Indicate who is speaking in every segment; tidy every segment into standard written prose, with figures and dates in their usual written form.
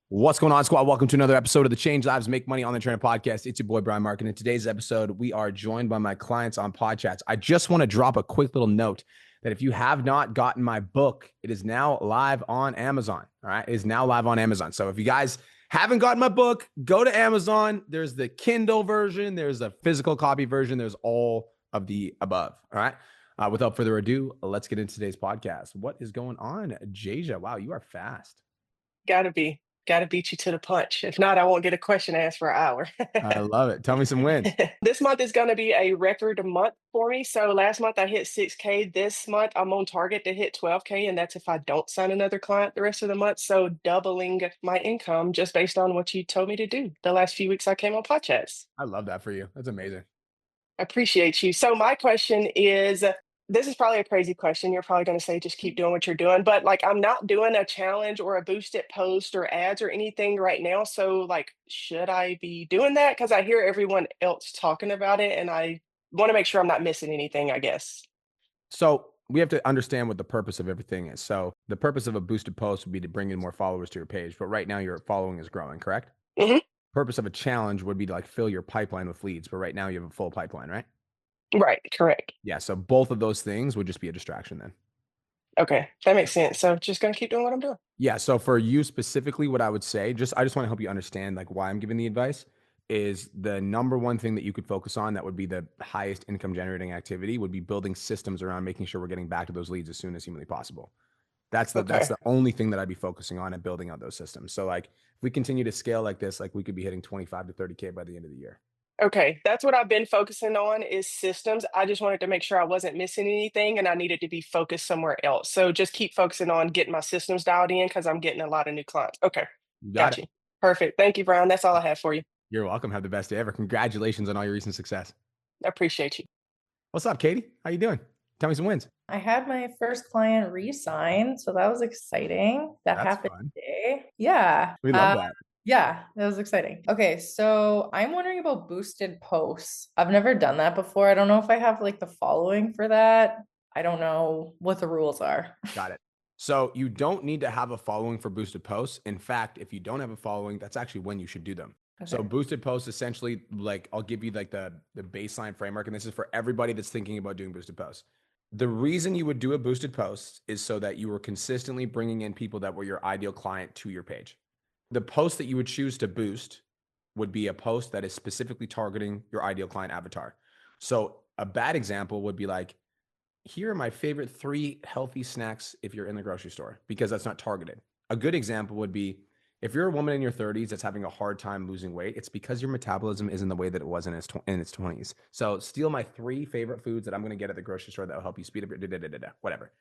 Speaker 1: What's going on, squad? Welcome to another episode of the Change Lives Make Money on the Internet podcast. It's your boy, Brian Mark. And in today's episode, we are joined by my clients on PODCHATS. I just want to drop a quick little note that if you have not gotten my book, it is now live on Amazon. All right. It is now live on Amazon. So if you guys haven't gotten my book, go to Amazon. There's the Kindle version. There's a physical copy version. There's all of the above. All right. Without further ado, let's get into today's podcast. What is going on, Jasia? Wow, you are fast.
Speaker 2: Gotta beat you to the punch. If not, I won't get a question asked for an hour.
Speaker 1: I love it. Tell me some wins.
Speaker 2: This month is going to be a record month for me. So last month I hit 6K. This month I'm on target to hit 12K, and that's if I don't sign another client the rest of the month. So doubling my income just based on what you told me to do. The last few weeks I came on PodChats.
Speaker 1: I love that for you. That's amazing.
Speaker 2: I appreciate you. So my question is, this is probably a crazy question. You're probably going to say, just keep doing what you're doing. But like, I'm not doing a challenge or a boosted post or ads or anything right now. So like, should I be doing that? Because I hear everyone else talking about it, and I want to make sure I'm not missing anything, I guess.
Speaker 1: So we have to understand what the purpose of everything is. So the purpose of a boosted post would be to bring in more followers to your page. But right now your following is growing, correct?
Speaker 2: Hmm.
Speaker 1: Purpose of a challenge would be to like fill your pipeline with leads. But right now you have a full pipeline, right?
Speaker 2: Right, correct.
Speaker 1: Yeah. So both of those things would just be a distraction then.
Speaker 2: Okay, that makes sense. So just going to keep doing what I'm doing.
Speaker 1: Yeah. So for you specifically, what I would say, I just want to help you understand like why I'm giving the advice is the number one thing that you could focus on that would be the highest income generating activity would be building systems around making sure we're getting back to those leads as soon as humanly possible. That's
Speaker 2: Okay.
Speaker 1: the only thing that I'd be focusing on and building out those systems. So like if we continue to scale like this, like we could be hitting 25 to 30K by the end of the year.
Speaker 2: Okay, that's what I've been focusing on is systems. I just wanted to make sure I wasn't missing anything and I needed to be focused somewhere else. So just keep focusing on getting my systems dialed in because I'm getting a lot of new clients. Okay,
Speaker 1: You got
Speaker 2: got
Speaker 1: it.
Speaker 2: you. Perfect. Thank you, Brian. That's all I have for you.
Speaker 1: You're welcome. Have the best day ever. Congratulations on all your recent success.
Speaker 2: I appreciate you.
Speaker 1: What's up, Katie? How you doing? Tell me some wins.
Speaker 3: I had my first client re-sign, so that was exciting. That
Speaker 1: That's
Speaker 3: happened
Speaker 1: fun.
Speaker 3: today. Yeah.
Speaker 1: We love that.
Speaker 3: Yeah, that was exciting. Okay, so I'm wondering about boosted posts. I've never done that before. I don't know if I have like the following for that. I don't know what the rules are.
Speaker 1: Got it. So you don't need to have a following for boosted posts. In fact, if you don't have a following, that's actually when you should do them. So
Speaker 3: Okay.
Speaker 1: boosted posts essentially, like I'll give you like the baseline framework, and this is for everybody that's thinking about doing boosted posts. The reason you would do a boosted post is so that you were consistently bringing in people that were your ideal client to your page. The post that you would choose to boost would be a post that is specifically targeting your ideal client avatar. So a bad example would be like, here are my favorite 3 healthy snacks if you're in the grocery store, because that's not targeted. A good example would be if you're a woman in your 30s that's having a hard time losing weight, it's because your metabolism isn't the way that it was in its 20s. So steal my 3 favorite foods that I'm going to get at the grocery store that will help you speed up your whatever.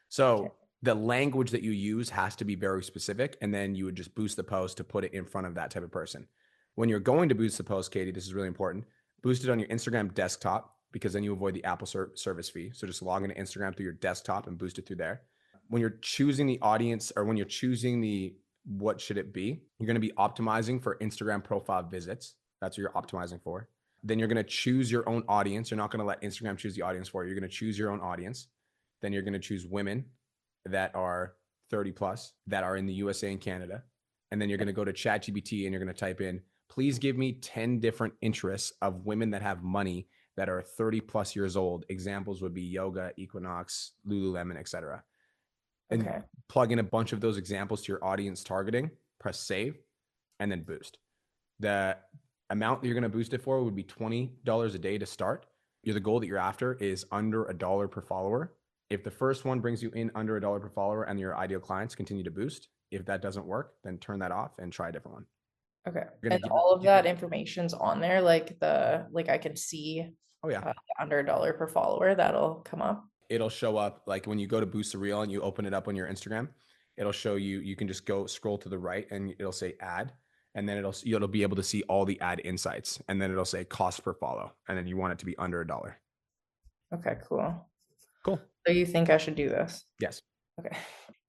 Speaker 1: So
Speaker 3: Okay.
Speaker 1: the language that you use has to be very specific, and then you would just boost the post to put it in front of that type of person. When you're going to boost the post, Katie, this is really important. Boost it on your Instagram desktop, because then you avoid the Apple service fee. So just log into Instagram through your desktop and boost it through there. When you're choosing the audience, or when you're choosing the what should it be, you're going to be optimizing for Instagram profile visits. That's what you're optimizing for. Then you're going to choose your own audience. You're not going to let Instagram choose the audience for you. You're going to choose your own audience. Then you're going to choose women that are 30 plus that are in the USA and Canada. And then you're going to go to ChatGPT and you're going to type in, please give me 10 different interests of women that have money that are 30 plus years old. Examples would be yoga, Equinox, Lululemon, etc. And
Speaker 3: Okay.
Speaker 1: plug in a bunch of those examples to your audience targeting, press save, and then boost. The amount that you're going to boost it for would be $20 a day to start. The goal that you're after is under $1 per follower. If the first one brings you in under $1 per follower and your ideal clients continue to boost, if that doesn't work, then turn that off and try a different one.
Speaker 3: Okay.
Speaker 1: You're gonna
Speaker 3: And
Speaker 1: give
Speaker 3: all of
Speaker 1: it.
Speaker 3: that information's on there, like I can see
Speaker 1: Oh yeah.
Speaker 3: under $1 per follower, that'll come up.
Speaker 1: It'll show up like when you go to boost a reel and you open it up on your Instagram, it'll show you, you can just go scroll to the right and it'll say ad. And then you'll be able to see all the ad insights. And then it'll say cost per follow. And then you want it to be under $1.
Speaker 3: Okay, cool.
Speaker 1: Cool.
Speaker 3: So you think I should do this?
Speaker 1: Yes.
Speaker 3: Okay.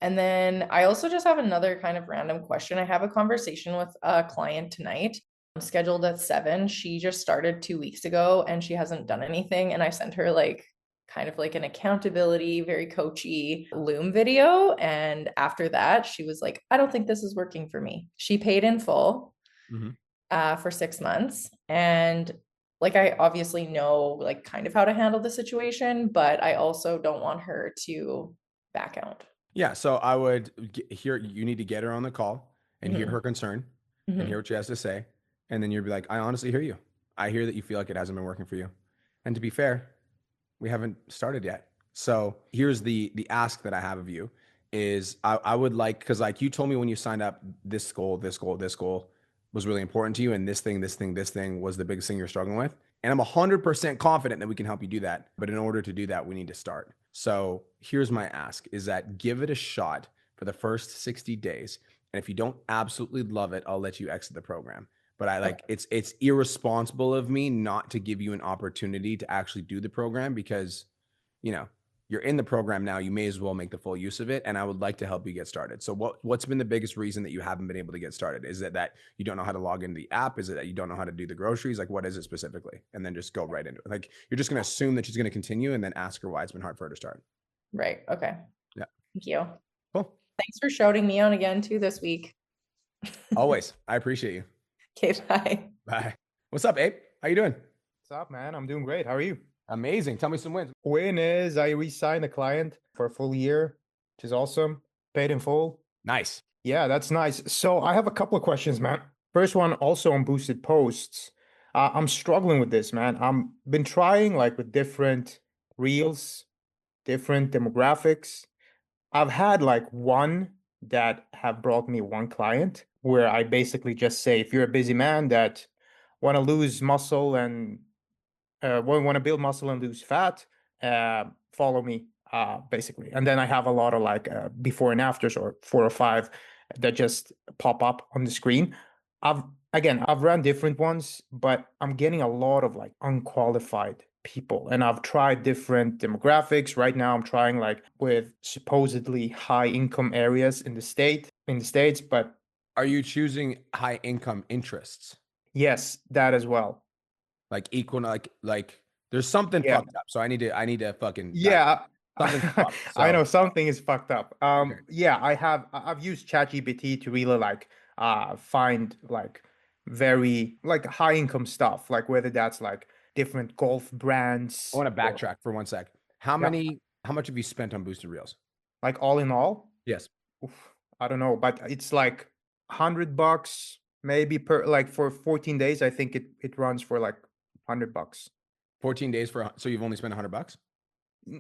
Speaker 3: And then I also just have another kind of random question. I have a conversation with a client tonight. I'm scheduled at 7. She just started 2 weeks ago and she hasn't done anything. And I sent her like kind of like an accountability, very coachy Loom video. And after that, she was like, I don't think this is working for me. She paid in full for 6 months. And like, I obviously know like kind of how to handle the situation, but I also don't want her to back out.
Speaker 1: Yeah. So I would hear, you need to get her on the call and hear
Speaker 3: Mhm.
Speaker 1: her concern and hear what she has to say. And then you'd be like, I honestly hear you. I hear that you feel like it hasn't been working for you. And to be fair, we haven't started yet. So here's the ask that I have of you is I would like, because like you told me when you signed up, this goal, this goal, this goal was really important to you. And this thing, this thing, this thing was the biggest thing you're struggling with. And I'm 100% confident that we can help you do that. But in order to do that, we need to start. So here's my ask is that give it a shot for the first 60 days. And if you don't absolutely love it, I'll let you exit the program. But I like it's irresponsible of me not to give you an opportunity to actually do the program because, you know, you're in the program now, you may as well make the full use of it. And I would like to help you get started. So what's been the biggest reason that you haven't been able to get started? Is it that you don't know how to log into the app? Is it that you don't know how to do the groceries? Like, what is it specifically? And then just go right into it. Like, you're just going to assume that she's going to continue and then ask her why it's been hard for her to start.
Speaker 3: Right. Okay.
Speaker 1: Yeah.
Speaker 3: Thank you.
Speaker 1: Cool.
Speaker 3: Thanks for shouting me out again too this week.
Speaker 1: Always. I appreciate you.
Speaker 3: Okay, bye.
Speaker 1: Bye. What's up, Abe? How you doing?
Speaker 4: What's up, man? I'm doing great. How are you?
Speaker 1: Amazing. Tell me some wins.
Speaker 4: Win is I re-signed a client for a full year, which is awesome. Paid in full.
Speaker 1: Nice.
Speaker 4: Yeah, that's nice. So I have a couple of questions, man. First one, also on boosted posts. I'm struggling with this, man. I'm been trying like with different reels, different demographics. I've had like one that have brought me one client where I basically just say, if you're a busy man that want to lose muscle and want to build muscle and lose fat, follow me, basically. And then I have a lot of like before and afters or 4 or 5 that just pop up on the screen. I've run different ones, but I'm getting a lot of like unqualified people, and I've tried different demographics. Right now I'm trying like with supposedly high income areas in the states, but
Speaker 1: Are you choosing high income interests?
Speaker 4: yes, that as well.
Speaker 1: Like equal, like there's something
Speaker 4: Yeah.
Speaker 1: fucked up. So I need to fucking
Speaker 4: Yeah.
Speaker 1: something's fucked.
Speaker 4: I know
Speaker 1: So
Speaker 4: something is fucked up.
Speaker 1: okay.
Speaker 4: Yeah, I've used ChatGPT to really like find like very like high income stuff, like whether that's like different golf
Speaker 1: I
Speaker 4: brands
Speaker 1: want to
Speaker 4: or
Speaker 1: backtrack for 1 sec.
Speaker 4: yeah,
Speaker 1: How much have you spent on boosted reels?
Speaker 4: like all in all,
Speaker 1: Yes.
Speaker 4: oof, I don't know, but it's like $100 maybe per like for 14 days. I think it runs for like $100.
Speaker 1: 14 days so you've only spent $100?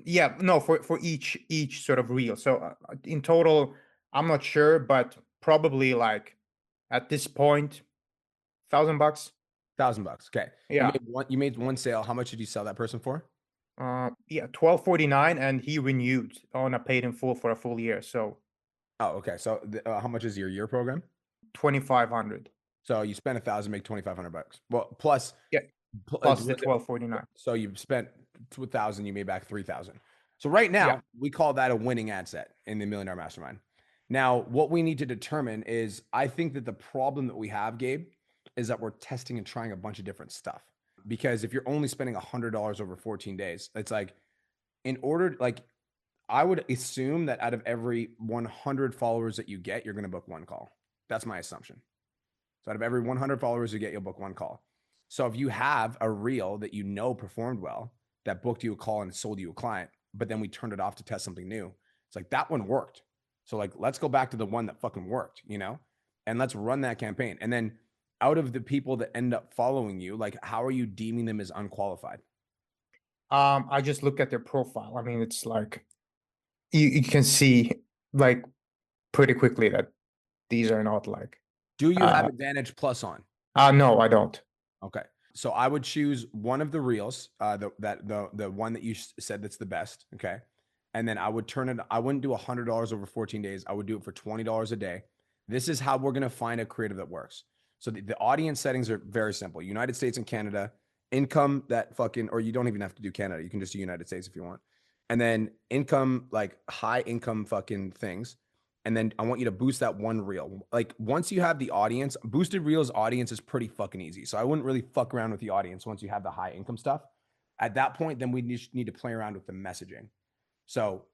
Speaker 4: Yeah, no, for each sort of reel. So in total, I'm not sure, but probably like at this point, $1,000.
Speaker 1: $1,000. Okay.
Speaker 4: Yeah,
Speaker 1: You made one sale. How much did you sell that person for?
Speaker 4: yeah, 1249, and he renewed on a paid in full for a full year, so
Speaker 1: Oh, okay. So how much is your year program?
Speaker 4: 2,500.
Speaker 1: So you spent 1,000, make 2,500 bucks. Well, plus
Speaker 4: Yeah, plus the 1249.
Speaker 1: So you've spent 2,000, you made back 3,000. So right now
Speaker 4: Yeah.
Speaker 1: we call that a winning ad set in the Million Dollar Mastermind. Now, what we need to determine is, I think that the problem that we have, Gabe, is that we're testing and trying a bunch of different stuff. Because if you're only spending $100 over 14 days, it's like, in order, like, I would assume that out of every 100 followers that you get, you're going to book one call. That's my assumption. So out of every 100 followers you get, you'll book one call. So if you have a reel that you know performed well, that booked you a call and sold you a client, but then we turned it off to test something new, it's like that one worked. So like, let's go back to the one that fucking worked, and let's run that campaign. And then out of the people that end up following you, like, how are you deeming them as unqualified?
Speaker 4: I just look at their profile. I mean, it's like you can see like pretty quickly that these are not like
Speaker 1: Do you have Advantage Plus on?
Speaker 4: no, I don't.
Speaker 1: Okay. So I would choose one of the reels, the one that you said that's the best. Okay. And then I would I wouldn't do $100 over 14 days. I would do it for $20 a day. This is how we're going to find a creative that works. So the audience settings are very simple. United States and Canada, income that fucking, or you don't even have to do Canada. You can just do United States if you want. And then income, like high income fucking things. And then I want you to boost that one reel. Like once you have the audience, boosted reels audience is pretty fucking easy. So I wouldn't really fuck around with the audience once you have the high income stuff. At that point, then we need to play around with the messaging. So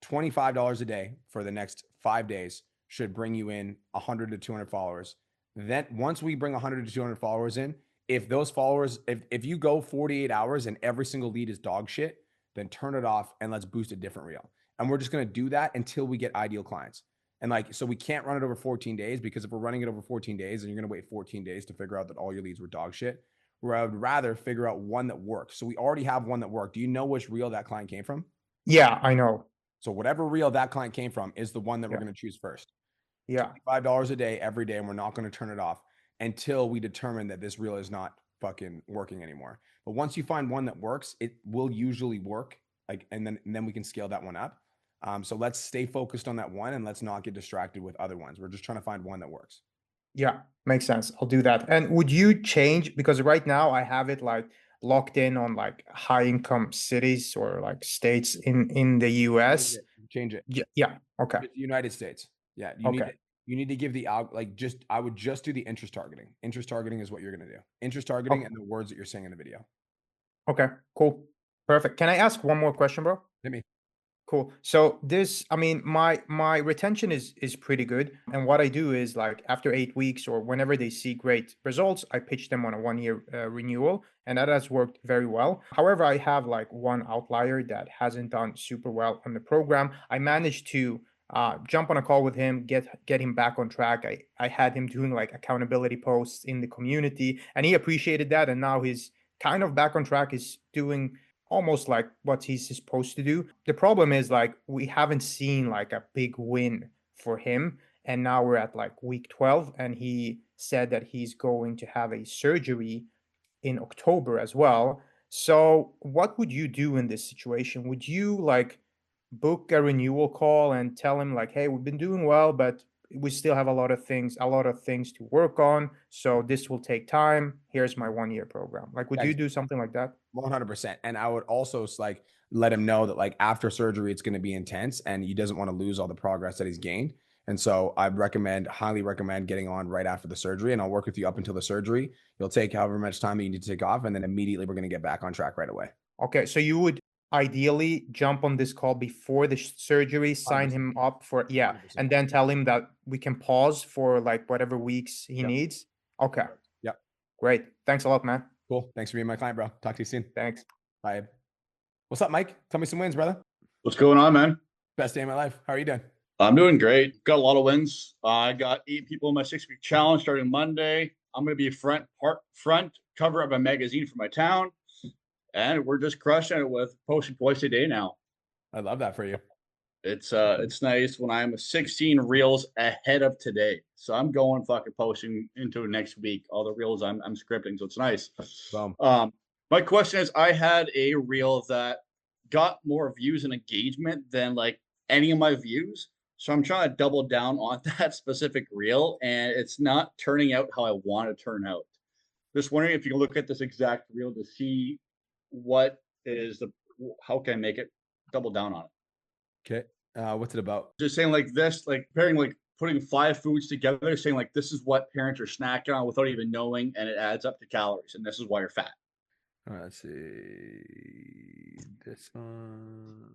Speaker 1: $25 a day for the next 5 days should bring you in 100 to 200 followers. Then once we bring 100 to 200 followers in, if those followers, if you go 48 hours and every single lead is dog shit, then turn it off and let's boost a different reel. And we're just going to do that until we get ideal clients. And like, so we can't run it over 14 days, because if we're running it over 14 days and you're going to wait 14 days to figure out that all your leads were dog shit, where I would rather figure out one that works. So we already have one that worked. Do you know which reel that client came from?
Speaker 4: Yeah, I know.
Speaker 1: So whatever reel that client came from is the one that we're going to choose first.
Speaker 4: Yeah.
Speaker 1: $5 a day every day, and we're not going to turn it off until we determine that this reel is not fucking working anymore. But once you find one that works, it will usually work. Like, and then we can scale that one up. So let's stay focused on that one and let's not get distracted with other ones. We're just trying to find one that works.
Speaker 4: Yeah, makes sense. I'll do that. And would you change, because right now I have it like locked in on like high income cities or like states in the US.
Speaker 1: Change it.
Speaker 4: Yeah. Okay.
Speaker 1: It's United States. Yeah. You need to give the I would just do the interest targeting. Interest targeting is what you're going to do. Interest targeting and the words that you're saying in the video.
Speaker 4: Okay, cool. Perfect. Can I ask one more question, bro?
Speaker 1: Hit me.
Speaker 4: Cool. So this, I mean, my retention is pretty good. And what I do is like after 8 weeks or whenever they see great results, I pitch them on a 1-year renewal, and that has worked very well. However, I have like one outlier that hasn't done super well on the program. I managed to jump on a call with him, get him back on track. I had him doing like accountability posts in the community, and he appreciated that. And now he's kind of back on track. He's doing almost like what he's supposed to do. The problem is like we haven't seen like a big win for him, and now we're at like week 12, and he said that he's going to have a surgery in October as well. So what would you do in this situation? Would you like book a renewal call and tell him like, hey, we've been doing well, but we still have a lot of things to work on, so this will take time. Here's my 1-year program. Like, would you do something like that?
Speaker 1: 100%. And I would also like let him know that like after surgery, it's going to be intense and he doesn't want to lose all the progress that he's gained. And so I'd highly recommend getting on right after the surgery, and I'll work with you up until the surgery. You'll take however much time that you need to take off, and then immediately we're going to get back on track right away.
Speaker 4: Okay. So you would ideally jump on this call before the surgery, sign
Speaker 1: 100%.
Speaker 4: him up for,
Speaker 1: 100%.
Speaker 4: and then tell him that we can pause for like whatever weeks he needs. Okay.
Speaker 1: Yep.
Speaker 4: Great. Thanks a lot, man.
Speaker 1: Cool. Thanks for being my client, bro. Talk to you soon.
Speaker 4: Thanks.
Speaker 1: Bye. What's up, Mike? Tell me some wins, brother.
Speaker 5: What's going on, man?
Speaker 1: Best day of my life. How are you doing?
Speaker 5: I'm doing great. Got a lot of wins. I got 8 people in my 6-week challenge starting Monday. I'm going to be front cover of a magazine for my town, and we're just crushing it with posting twice a day now.
Speaker 1: I love that for you.
Speaker 5: It's nice when I'm 16 reels ahead of today. So I'm going fucking posting into next week, all the reels I'm scripting. So it's nice. My question is, I had a reel that got more views and engagement than like any of my views. So I'm trying to double down on that specific reel, and it's not turning out how I want to turn out. Just wondering if you can look at this exact reel to see how can I make it double down on it.
Speaker 1: Okay. What's it about?
Speaker 5: Just saying like this, like pairing, like putting 5 foods together, saying like this is what parents are snacking on without even knowing, and it adds up to calories, and this is why you're fat.
Speaker 1: All right, let's see this one.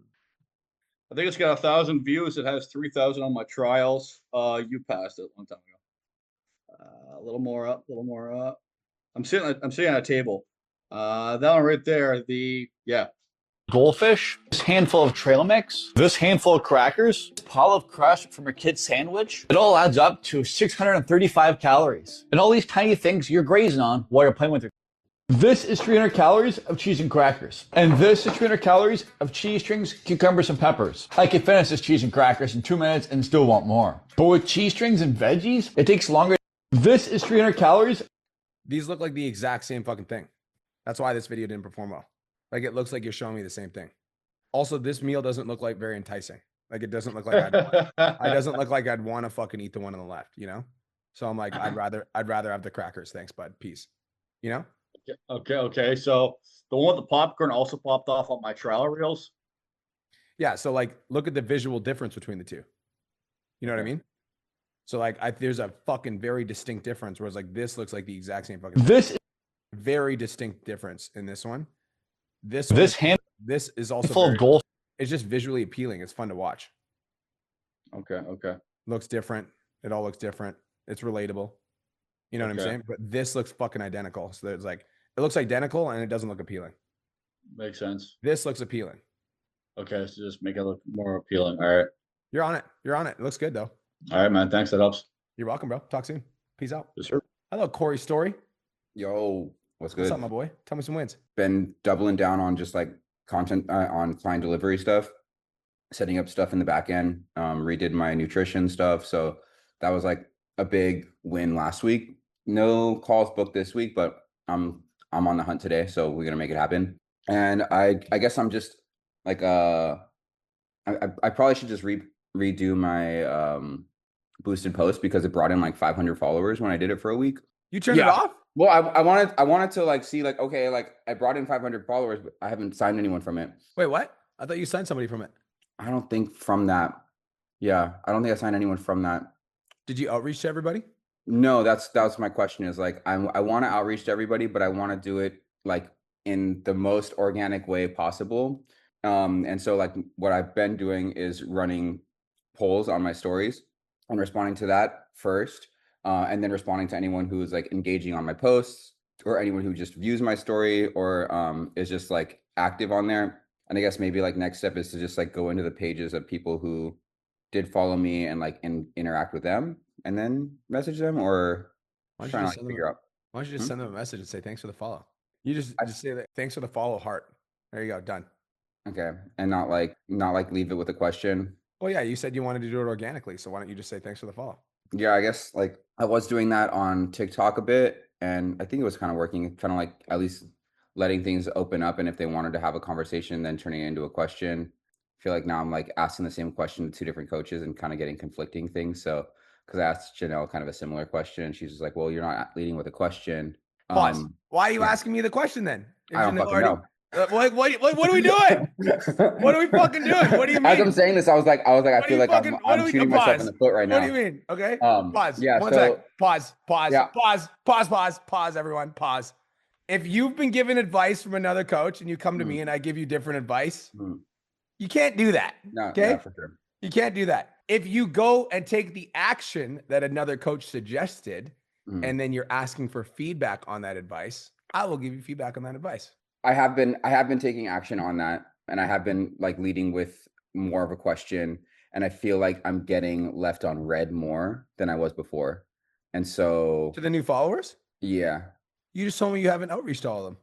Speaker 5: I think it's got 1,000 views. It has 3,000 on my trials. You passed it a long time ago. A little more up. I'm sitting on a table. That one right there.
Speaker 6: Goldfish, this handful of trail mix, this handful of crackers, this pile of crust from a kid's sandwich. It all adds up to 635 calories. And all these tiny things you're grazing on while you're playing with your. This is 300 calories of cheese and crackers. And this is 300 calories of cheese strings, cucumbers, and peppers. I could finish this cheese and crackers in 2 minutes and still want more. But with cheese strings and veggies, it takes longer. This is 300 calories.
Speaker 1: These look like the exact same fucking thing. That's why this video didn't perform well. Like, it looks like you're showing me the same thing. Also, this meal doesn't look like very enticing. Like, it doesn't look like doesn't look like I'd want to fucking eat the one on the left, you know? So I'm like, I'd rather have the crackers. Thanks, bud. Peace. You know?
Speaker 5: Okay. So the one with the popcorn also popped off on my trial reels.
Speaker 1: Yeah. So like, look at the visual difference between the two. You know what I mean? So like, there's a fucking very distinct difference. Whereas like this looks like the exact same fucking.
Speaker 6: This
Speaker 1: very distinct difference in this one. This is also
Speaker 6: handful of goals.
Speaker 1: It's just visually appealing. It's fun to watch.
Speaker 5: Okay.
Speaker 1: Looks different. It all looks different. It's relatable. You know what I'm saying? But this looks fucking identical. So there's like, it looks identical and it doesn't look appealing.
Speaker 5: Makes sense.
Speaker 1: This looks appealing.
Speaker 5: Okay, so just make it look more appealing. All right.
Speaker 1: You're on it. It looks good though.
Speaker 5: All right, man. Thanks. That helps.
Speaker 1: You're welcome, bro. Talk soon. Peace out.
Speaker 5: Yes, sir.
Speaker 1: Hello, Corey Story.
Speaker 7: Yo, what's good?
Speaker 1: What's up, my boy? Tell me some wins.
Speaker 7: Been doubling down on just like content on client delivery stuff, setting up stuff in the back end, redid my nutrition stuff. So that was like a big win last week. No calls booked this week, but I'm on the hunt today. So we're going to make it happen. And I guess I'm just like, I probably should just redo my boosted post because it brought in like 500 followers when I did it for a week.
Speaker 1: You turned it off?
Speaker 7: Well, I wanted to like see like, okay, like I brought in 500 followers, but I haven't signed anyone from it.
Speaker 1: Wait, what? I thought you signed somebody from it.
Speaker 7: I don't think from that. Yeah, I don't think I signed anyone from that.
Speaker 1: Did you outreach to everybody?
Speaker 7: No, that's my question is like, I want to outreach to everybody, but I want to do it like in the most organic way possible. And so like what I've been doing is running polls on my stories and responding to that first. And then responding to anyone who is like engaging on my posts or anyone who just views my story or is just like active on there. And I guess maybe like next step is to just like go into the pages of people who did follow me and like interact with them and then message them or trying to like figure out.
Speaker 1: Why don't you just send them a message and say, thanks for the follow. You just say that, thanks for the follow, heart. There you go. Done.
Speaker 7: Okay. And not like leave it with a question.
Speaker 1: Well, yeah, you said you wanted to do it organically. So why don't you just say, thanks for the follow?
Speaker 7: Yeah, I guess like I was doing that on TikTok a bit and I think it was kind of working, kind of like at least letting things open up. And if they wanted to have a conversation, then turning it into a question. I feel like now I'm like asking the same question to two different coaches and kind of getting conflicting things. So, because I asked Janelle kind of a similar question and she's just like, well, you're not leading with a question.
Speaker 1: Pause. Why are you asking me the question then?
Speaker 7: I don't fucking know.
Speaker 1: What are we doing? What are we fucking doing? What do you mean?
Speaker 7: As I'm saying this, I was like, I feel like I'm shooting myself in the foot right now.
Speaker 1: What do you mean? Okay. Pause.
Speaker 7: Yeah.
Speaker 1: One sec. Pause.
Speaker 7: Yeah.
Speaker 1: Pause, everyone. Pause. If you've been given advice from another coach and you come to me and I give you different advice, you can't do that.
Speaker 7: No,
Speaker 1: okay.
Speaker 7: No, for sure.
Speaker 1: You can't do that. If you go and take the action that another coach suggested, and then you're asking for feedback on that advice, I will give you feedback on that advice.
Speaker 7: I have been taking action on that, and I have been like leading with more of a question, and I feel like I'm getting left on red more than I was before. And so
Speaker 1: to the new followers?
Speaker 7: Yeah.
Speaker 1: You just told me you haven't outreached all of them.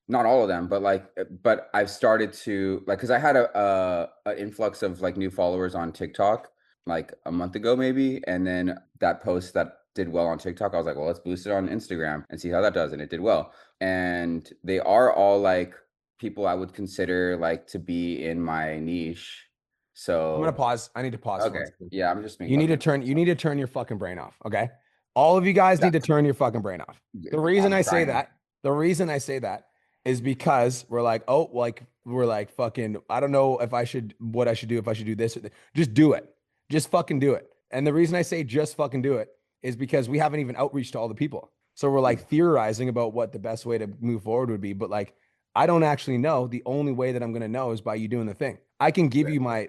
Speaker 7: Not all of them, but I've started to like, cause I had an influx of like new followers on TikTok like a month ago maybe. And then that post that did well on TikTok, I was like, well, let's boost it on Instagram and see how that does. And it did well. And they are all like people I would consider like to be in my niche. So
Speaker 1: I'm gonna pause. I need to pause.
Speaker 7: Okay. Yeah, I'm just
Speaker 1: you need to turn your fucking brain off. Okay. All of you guys need to turn your fucking brain off. The reason I say that is because we're like, oh, like we're like fucking, I don't know if I should do if I should do this. Just do it. Just fucking do it. And the reason I say just fucking do it is because we haven't even outreached to all the people. So we're like theorizing about what the best way to move forward would be. But like, I don't actually know. The only way that I'm going to know is by you doing the thing. I can give you my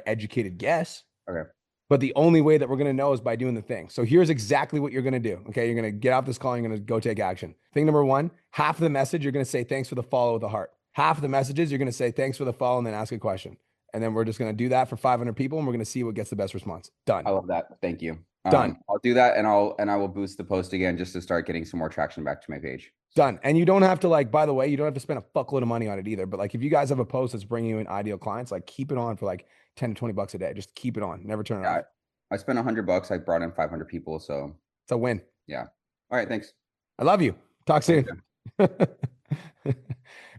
Speaker 1: educated guess.
Speaker 7: Okay.
Speaker 1: But the only way that we're going to know is by doing the thing. So here's exactly what you're going to do. Okay. You're going to get off this call. You're going to go take action. Thing number one, half of the message, you're going to say, thanks for the follow with a heart. Half of the messages, you're going to say, thanks for the follow and then ask a question. And then we're just going to do that for 500 people. And we're going to see what gets the best response. Done.
Speaker 7: I love that. Thank you.
Speaker 1: Done.
Speaker 7: I'll do that. And I will boost the post again, just to start getting some more traction back to my page.
Speaker 1: Done. And you don't have to like, by the way, you don't have to spend a fuckload of money on it either. But like, if you guys have a post that's bringing you in ideal clients, like keep it on for like 10 to $20 a day. Just keep it on. Never turn it off.
Speaker 7: I spent $100. I brought in 500 people. So
Speaker 1: it's a win.
Speaker 7: Yeah. All right. Thanks.
Speaker 1: I love you. Talk soon.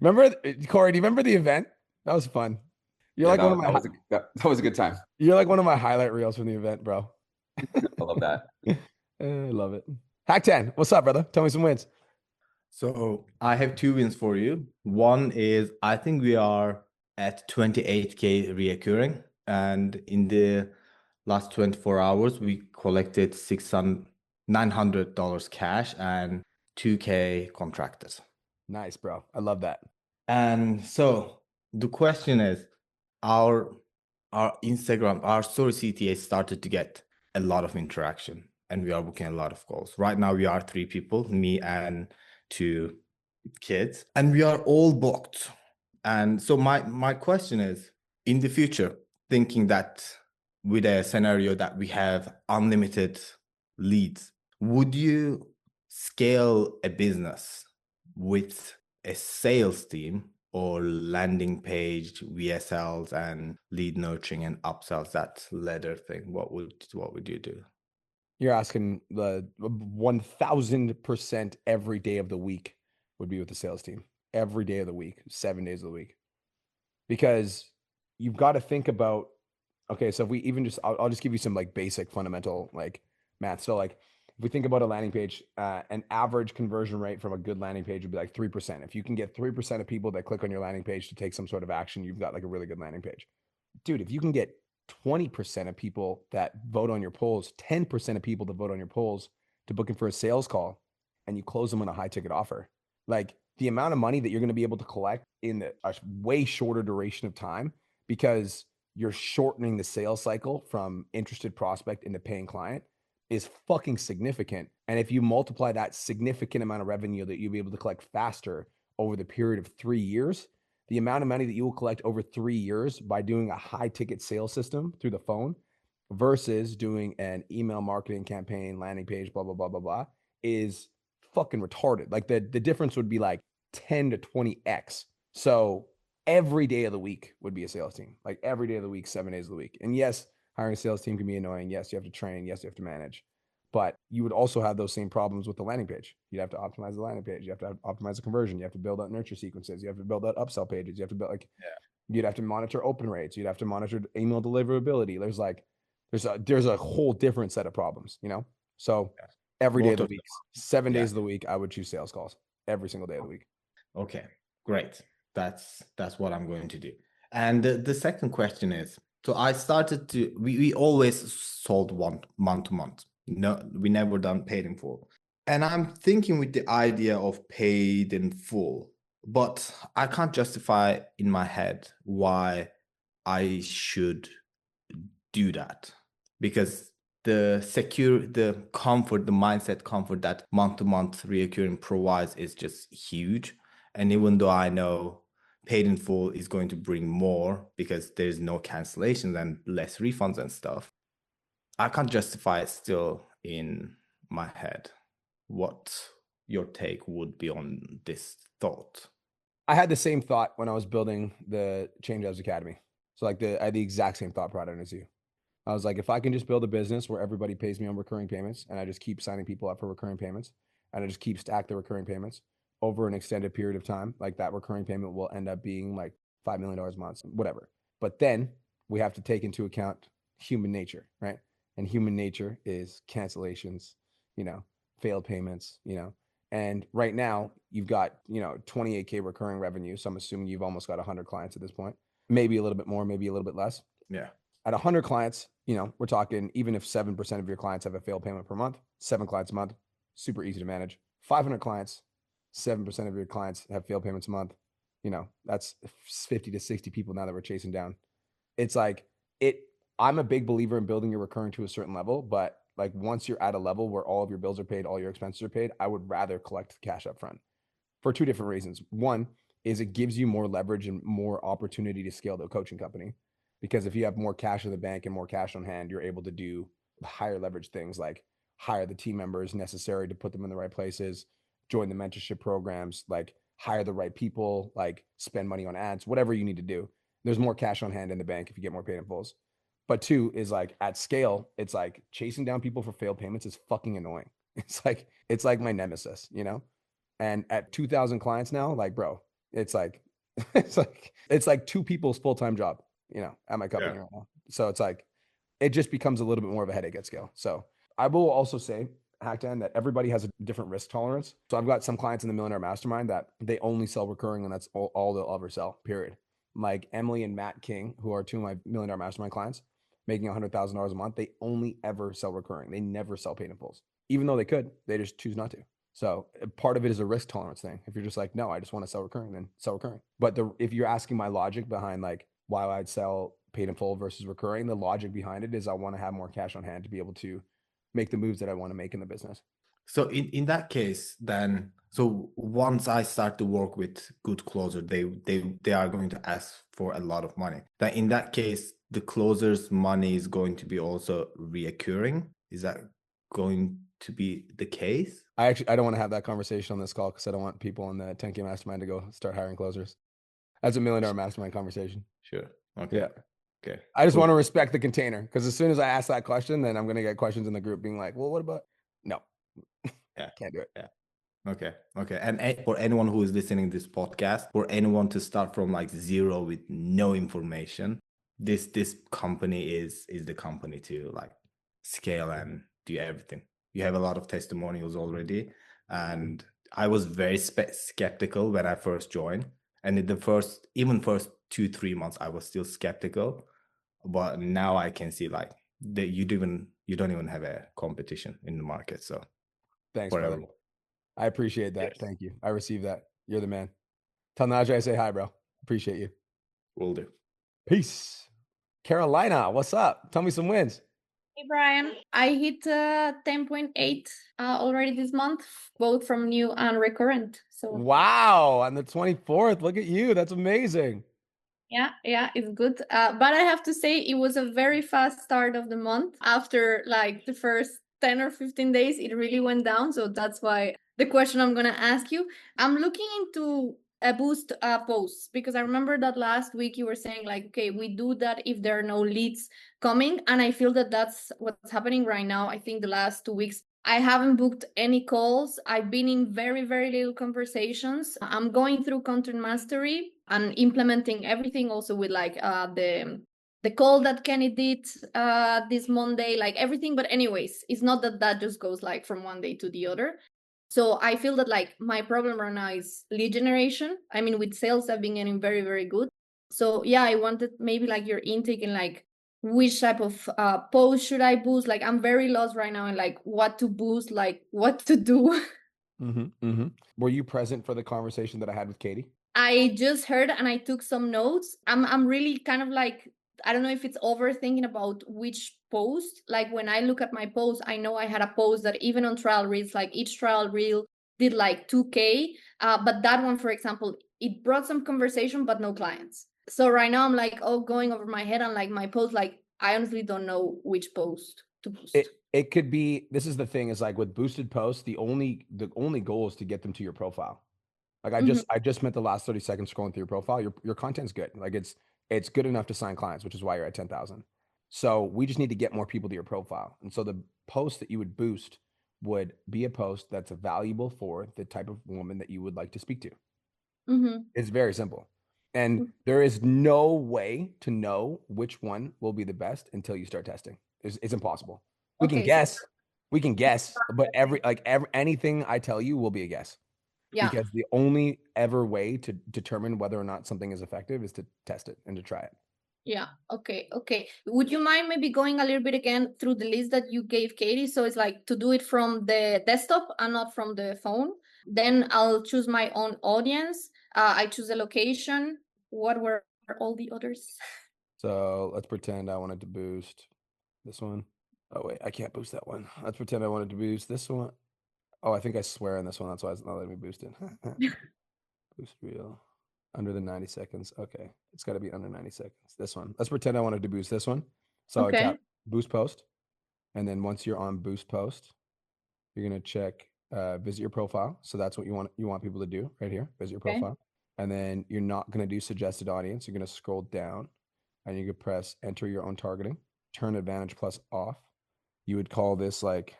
Speaker 1: Remember, Corey, do you remember the event? That was fun. You're like one of my,
Speaker 7: that was a good time.
Speaker 1: You're like one of my highlight reels from the event, bro.
Speaker 7: I love that.
Speaker 1: I love it. Hack 10. What's up, brother? Tell me some wins.
Speaker 8: So I have 2 wins for you. One is I think we are at 28K reoccurring, and in the last 24 hours we collected $900 cash and 2K contracted.
Speaker 1: Nice, bro. I love that.
Speaker 8: And so the question is, our Instagram, our story CTA started to get a lot of interaction, and we are booking a lot of calls. Right now, we are 3 people, me and 2 kids, and we are all booked. And so my question is, in the future, thinking that with a scenario that we have unlimited leads, would you scale a business with a sales team or landing page, VSLs, and lead nurturing and upsells, that ladder thing? What would you do?
Speaker 1: You're asking the 1000% every day of the week would be with the sales team. Every day of the week, 7 days of the week. Because you've got to think about, okay, so if we even just, I'll just give you some like basic fundamental like math. So like if we think about a landing page, an average conversion rate from a good landing page would be like 3%. If you can get 3% of people that click on your landing page to take some sort of action, you've got like a really good landing page. Dude, if you can get 20% of people that vote on your polls, 10% of people that vote on your polls to book in for a sales call, and you close them on a high ticket offer, like the amount of money that you're going to be able to collect in a way shorter duration of time, because you're shortening the sales cycle from interested prospect into paying client, is fucking significant. And if you multiply that significant amount of revenue that you'll be able to collect faster over the period of 3 years, the amount of money that you will collect over 3 years by doing a high ticket sales system through the phone versus doing an email marketing campaign, landing page, blah, blah, blah, blah, blah, is fucking retarded. Like the difference would be like 10 to 20x. So every day of the week would be a sales team, like every day of the week, 7 days of the week. And yes, hiring a sales team can be annoying. Yes, you have to train. Yes, you have to manage. But you would also have those same problems with the landing page. You'd have to optimize the landing page. You have to optimize the conversion. You have to build out nurture sequences. You have to build out upsell pages. You have to build you'd have to monitor open rates. You'd have to monitor email deliverability. There's a whole different set of problems, you know? So every day of the week, 7 days of the week, I would choose sales calls every single day of the week.
Speaker 8: Okay, great. That's what I'm going to do. And the second question is, so I started to, we always sold one month to month. No, we never done paid in full. And I'm thinking with the idea of paid in full, but I can't justify in my head why I should do that, because the comfort, the mindset comfort that month to month reoccurring provides is just huge. And even though I know paid in full is going to bring more because there's no cancellations and less refunds and stuff, I can't justify it still in my head. What your take would be on this thought?
Speaker 1: I had the same thought when I was building the Change Jobs Academy. So like I had the exact same thought pattern as you. I was like, if I can just build a business where everybody pays me on recurring payments and I just keep signing people up for recurring payments and I just keep stack the recurring payments over an extended period of time, like that recurring payment will end up being like $5 million a month, whatever. But then we have to take into account human nature, right? And human nature is cancellations, failed payments, and right now you've got, 28K recurring revenue. So I'm assuming you've almost got 100 clients at this point, maybe a little bit more, maybe a little bit less.
Speaker 8: Yeah.
Speaker 1: At 100 clients, we're talking, even if 7% of your clients have a failed payment per month, 7 clients a month, super easy to manage. 500 clients, 7% of your clients have failed payments a month. That's 50 to 60 people now that we're chasing down. It's like I'm a big believer in building your recurring to a certain level, but like once you're at a level where all of your bills are paid, all your expenses are paid, I would rather collect the cash up front for 2 different reasons. One is it gives you more leverage and more opportunity to scale the coaching company. Because if you have more cash in the bank and more cash on hand, you're able to do higher leverage things like hire the team members necessary to put them in the right places, join the mentorship programs, like hire the right people, like spend money on ads, whatever you need to do. There's more cash on hand in the bank if you get more paid in fulls. But 2 is like at scale, it's like chasing down people for failed payments is fucking annoying. It's like my nemesis, And at 2,000 clients now, like, bro, it's like 2 people's full-time job, at my company right now. So it's like, it just becomes a little bit more of a headache at scale. So I will also say, Hacktan, that everybody has a different risk tolerance. So I've got some clients in the Millionaire Mastermind that they only sell recurring, and that's all they'll ever sell, period. Like Emily and Matt King, who are 2 of my Millionaire Mastermind clients, making $100,000 a month, they only ever sell recurring. They never sell paid in fulls. Even though they could, they just choose not to. So part of it is a risk tolerance thing. If you're just like, no, I just want to sell recurring, then sell recurring. But if you're asking my logic behind like why I'd sell paid in full versus recurring, the logic behind it is I want to have more cash on hand to be able to make the moves that I want to make in the business.
Speaker 8: So in that case, then, so once I start to work with good closer, they are going to ask for a lot of money. Then in that case, the closer's money is going to be also reoccurring. Is that going to be the case?
Speaker 1: I don't want to have that conversation on this call because I don't want people in the 10K mastermind to go start hiring closers. That's $1 million mastermind conversation.
Speaker 8: Sure. Okay.
Speaker 1: Yeah.
Speaker 8: Okay.
Speaker 1: I just want to respect the container because as soon as I ask that question, then I'm going to get questions in the group being like, well, what about? No.
Speaker 8: Yeah.
Speaker 1: Can't do it.
Speaker 8: Yeah. Okay. Okay. And for anyone who is listening to this podcast, for anyone to start from like zero with no information, this company is the company to like scale and do everything. You have a lot of testimonials already, and I was very skeptical when I first joined, and in the first 2-3 months I was still skeptical, but now I can see like that you don't even have a competition in the market. So
Speaker 1: thanks, brother. I appreciate that. Yes. Thank you. I received that. You're the man. Tell Najee I say hi, bro. Appreciate you.
Speaker 8: Will do.
Speaker 1: Peace. Carolina, what's up? Tell me some wins.
Speaker 9: Hey, Brian. I hit 10.8 already this month, both from new and recurrent. So
Speaker 1: wow, on the 24th. Look at you. That's amazing.
Speaker 9: Yeah, it's good. But I have to say it was a very fast start of the month. After like the first 10 or 15 days, it really went down. So that's why the question I'm going to ask you, I'm looking into a boost posts because I remember that last week you were saying like, okay, we do that if there are no leads coming. And I feel that that's what's happening right now. I think the last 2 weeks, I haven't booked any calls. I've been in very, very little conversations. I'm going through content mastery and implementing everything also with like the call that Kenny did this Monday, like everything. But anyways, it's not that just goes like from one day to the other. So I feel that like my problem right now is lead generation. I mean, with sales, I've been getting very, very good. So yeah, I wanted maybe like your intake and like which type of post should I boost? Like I'm very lost right now in like what to boost, like what to do.
Speaker 1: Were you present for the conversation that I had with Katie?
Speaker 9: I just heard and I took some notes. I'm really kind of like, I don't know if it's overthinking about which post. Like when I look at my post, I know I had a post that even on trial reels, like each trial reel did like 2K. But that one, for example, it brought some conversation, but no clients. So right now I'm like, going over my head on like my post, like I honestly don't know which post to boost.
Speaker 1: It could be, this is the thing is like with boosted posts, the only goal is to get them to your profile. Like I just spent the last 30 seconds scrolling through your profile. Your content's good. Like it's good enough to sign clients, which is why you're at 10,000. So we just need to get more people to your profile. And so the post that you would boost would be a post that's valuable for the type of woman that you would like to speak to. It's very simple. And there is no way to know which one will be the best until you start testing. It's impossible. We can guess, but anything I tell you will be a guess. Yeah. Because the only ever way to determine whether or not something is effective is to test it and to try it.
Speaker 9: Yeah. Okay. Would you mind maybe going a little bit again through the list that you gave Katie? So it's like to do it from the desktop and not from the phone. Then I'll choose my own audience. I choose a location. What were all the others?
Speaker 1: So let's pretend I wanted to boost this one. Oh wait, I can't boost that one. Let's pretend I wanted to boost this one. Oh, I think I swear in this one. That's why it's not letting me boost it. Boost reel. Under the 90 seconds. Okay. It's got to be under 90 seconds. This one. Let's pretend I wanted to boost this one. So I tap boost post. And then once you're on boost post, you're going to check visit your profile. So that's what you want people to do right here. Visit your profile. And then you're not going to do suggested audience. You're going to scroll down and you can press enter your own targeting, turn advantage plus off. You would call this like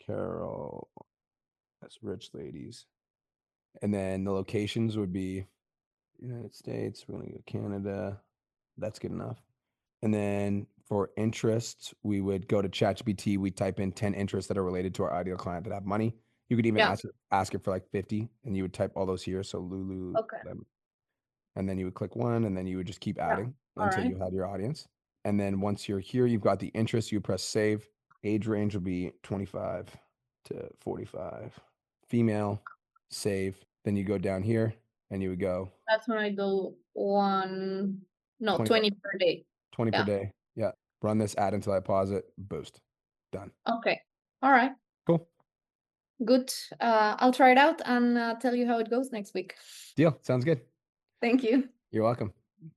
Speaker 1: Carol, that's rich ladies. And then the locations would be United States. We're going to go Canada. That's good enough. And then for interests, we would go to ChatGPT. We type in 10 interests that are related to our ideal client that have money. You could even ask it for like 50 and you would type all those here. So Lulu. And then you would click one and then you would just keep adding until you had your audience. And then once you're here, you've got the interest, you press save. Age range will be 25 to 45. female, save. Then you go down here and you would go.
Speaker 9: That's when I do 20 per day.
Speaker 1: 20 per day. Yeah. Run this ad until I pause it. Boost. Done.
Speaker 9: Okay. All right.
Speaker 1: Cool.
Speaker 9: Good. I'll try it out and tell you how it goes next week.
Speaker 1: Deal. Sounds good.
Speaker 9: Thank you.
Speaker 1: You're welcome.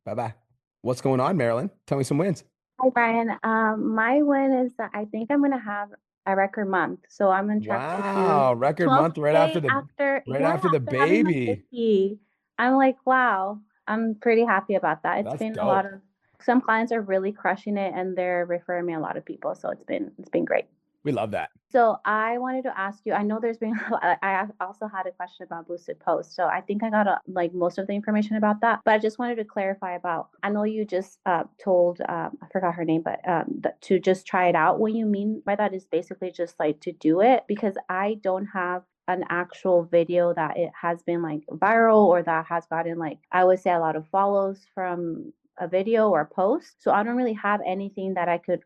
Speaker 1: Bye-bye. What's going on, Marilyn? Tell me some wins.
Speaker 10: Hi, Brian. My win is that I think I'm gonna have a record month. So I'm on track to
Speaker 1: Wow,
Speaker 10: do
Speaker 1: record month right
Speaker 10: 12K
Speaker 1: after the
Speaker 10: after
Speaker 1: right after the
Speaker 10: after having my
Speaker 1: baby.
Speaker 10: baby. I'm like, wow, I'm pretty happy about that. It's
Speaker 1: That's
Speaker 10: been a
Speaker 1: dope.
Speaker 10: lot of some clients are really crushing it and they're referring me a lot of people. So it's been great.
Speaker 1: We love that.
Speaker 10: So I wanted to ask you, I know there's been, I also had a question about boosted posts. So I think I got like most of the information about that, but I just wanted to clarify about, I know you just told, I forgot her name, but to just try it out. What you mean by that is basically just like to do it, because I don't have an actual video that it has been like viral or that has gotten like, I would say a lot of follows from a video or a post. So I don't really have anything that I could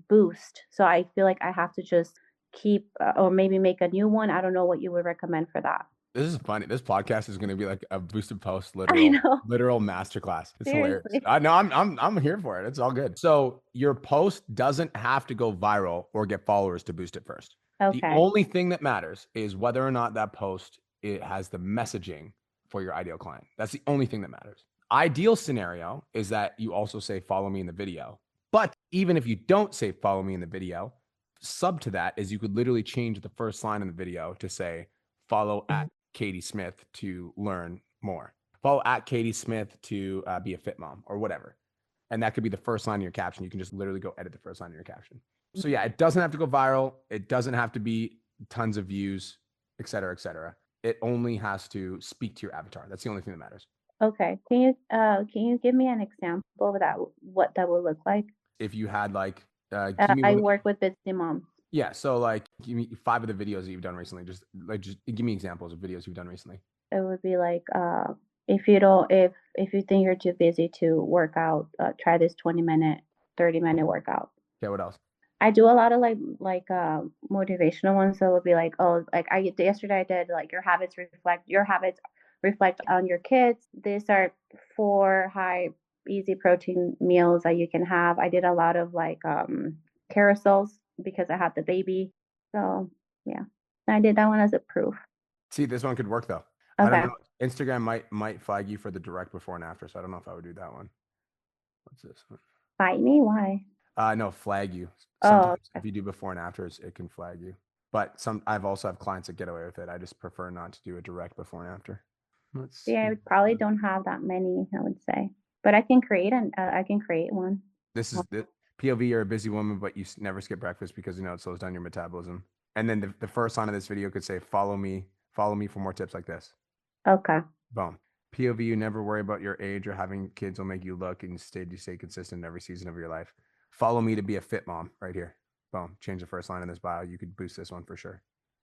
Speaker 10: boost. So I feel like I have to just keep or maybe make a new one. I don't know what you would recommend for that.
Speaker 1: This is funny. This podcast is going to be like a boosted post,
Speaker 10: I know.
Speaker 1: literal masterclass. It's hilarious.
Speaker 10: Seriously.
Speaker 1: I know. I'm here for it. It's all good. So your post doesn't have to go viral or get followers to boost it first.
Speaker 10: Okay.
Speaker 1: The only thing that matters is whether or not that post it has the messaging for your ideal client. That's the only thing that matters. Ideal scenario is that you also say follow me in the video. But even if you don't say follow me in the video, sub to that is you could literally change the first line in the video to say follow at Katie Smith to learn more. Follow at Katie Smith to be a fit mom or whatever. And that could be the first line in your caption. You can just literally go edit the first line in your caption. So yeah, it doesn't have to go viral. It doesn't have to be tons of views, et cetera, et cetera. It only has to speak to your avatar. That's the only thing that matters.
Speaker 10: Okay. Can you give me an example of that, what that would look like?
Speaker 1: If you had like,
Speaker 10: I work with busy moms.
Speaker 1: Yeah. So like, give me 5 of the videos that you've done recently. Just give me examples of videos you've done recently.
Speaker 10: It would be like, if you think you're too busy to work out, try this 20-minute, 30-minute workout.
Speaker 1: Okay. What else?
Speaker 10: I do a lot of like motivational ones. So it would be like, oh, like yesterday I did like your habits reflect on your kids. These are 4 high easy protein meals that you can have. I did a lot of like carousels because I had the baby. So yeah, I did that one as a proof.
Speaker 1: See, this one could work though.
Speaker 10: Okay.
Speaker 1: I don't know. Instagram might flag you for the direct before and after. So I don't know if I would do that one. What's this one?
Speaker 10: Fight me? Why?
Speaker 1: No, flag you.
Speaker 10: Sometimes
Speaker 1: okay. If you do before and afters, it can flag you. But I've also have clients that get away with it. I just prefer not to do a direct before and after.
Speaker 10: Yeah, I probably don't have that many, I would say, but I can create one.
Speaker 1: This is the POV. You're a busy woman, but you never skip breakfast because you know it slows down your metabolism. And then the first line of this video could say, follow me for more tips like this.
Speaker 10: Okay.
Speaker 1: Boom. POV, you never worry about your age or having kids will make you look, and instead you stay consistent in every season of your life. Follow me to be a fit mom right here. Boom. Change the first line in this bio. You could boost this one for sure.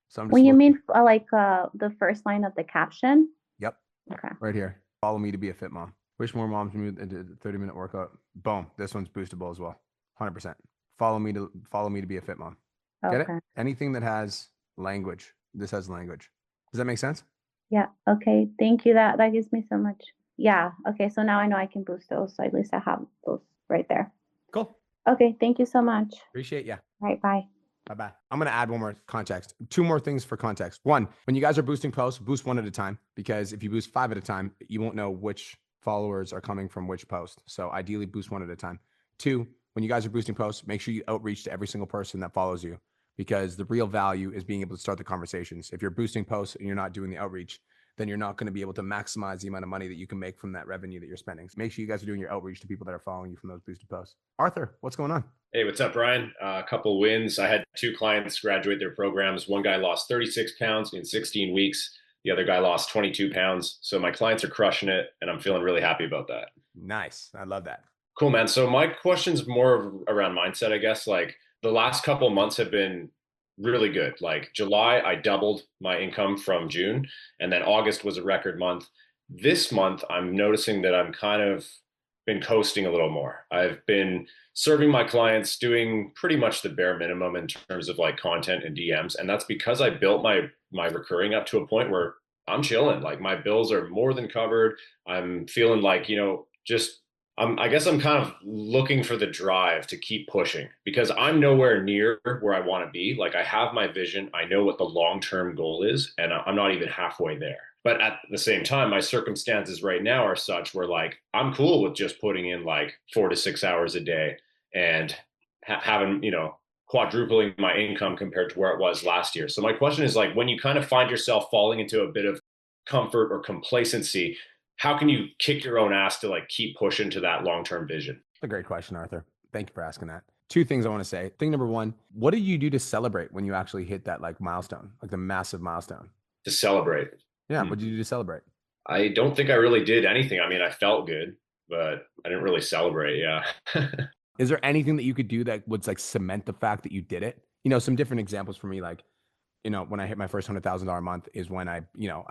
Speaker 1: So
Speaker 10: when you mean like the first line of the caption?
Speaker 1: Yep.
Speaker 10: Okay.
Speaker 1: Right here. Follow me to be a fit mom. Wish more moms move into the 30-minute workout. Boom. This one's boostable as well. 100%. Follow me to be a fit mom.
Speaker 10: Okay.
Speaker 1: Get it? Anything that has language. This has language. Does that make sense?
Speaker 10: Yeah. Okay. Thank you. That gives me so much. Yeah. Okay. So now I know I can boost those. So at least I have those right there.
Speaker 1: Cool.
Speaker 10: Okay. Thank you so much.
Speaker 1: Appreciate ya.
Speaker 10: All right. Bye.
Speaker 1: Bye-bye. I'm going to add one more context. 2 more things for context. 1, when you guys are boosting posts, boost 1 at a time, because if you boost 5 at a time, you won't know which followers are coming from which post. So ideally boost 1 at a time. 2, when you guys are boosting posts, make sure you outreach to every single person that follows you, because the real value is being able to start the conversations. If you're boosting posts and you're not doing the outreach, then you're not going to be able to maximize the amount of money that you can make from that revenue that you're spending. So make sure you guys are doing your outreach to people that are following you from those boosted posts. Arthur, what's going on?
Speaker 11: Hey, what's up, Brian? A couple wins. I had 2 clients graduate their programs. One guy lost 36 pounds in 16 weeks. The other guy lost 22 pounds. So my clients are crushing it, and I'm feeling really happy about that.
Speaker 1: Nice. I love that.
Speaker 11: Cool, man. So my question's more around mindset, I guess. Like the last couple of months have been really good. Like July, I doubled my income from June, and then August was a record month. This month, I'm noticing that I'm kind of been coasting a little more. I've been serving my clients, doing pretty much the bare minimum in terms of like content and DMs. And that's because I built my recurring up to a point where I'm chilling. Like my bills are more than covered. I'm feeling like, just I guess I'm kind of looking for the drive to keep pushing because I'm nowhere near where I want to be. Like I have my vision. I know what the long-term goal is, and I'm not even halfway there. But at the same time, my circumstances right now are such where like I'm cool with just putting in like 4 to 6 hours a day and having, quadrupling my income compared to where it was last year. So my question is like, when you kind of find yourself falling into a bit of comfort or complacency, how can you kick your own ass to like keep pushing to that long-term vision?
Speaker 1: That's a great question, Arthur. Thank you for asking that. Two things I want to say. Thing number one, what did you do to celebrate when you actually hit that like milestone, like the massive milestone?
Speaker 11: To celebrate?
Speaker 1: Yeah. What did you do to celebrate?
Speaker 11: I don't think I really did anything. I mean, I felt good, but I didn't really celebrate. Yeah.
Speaker 1: Is there anything that you could do that would like cement the fact that you did it? Some different examples for me, like, when I hit my first $100,000 month is when I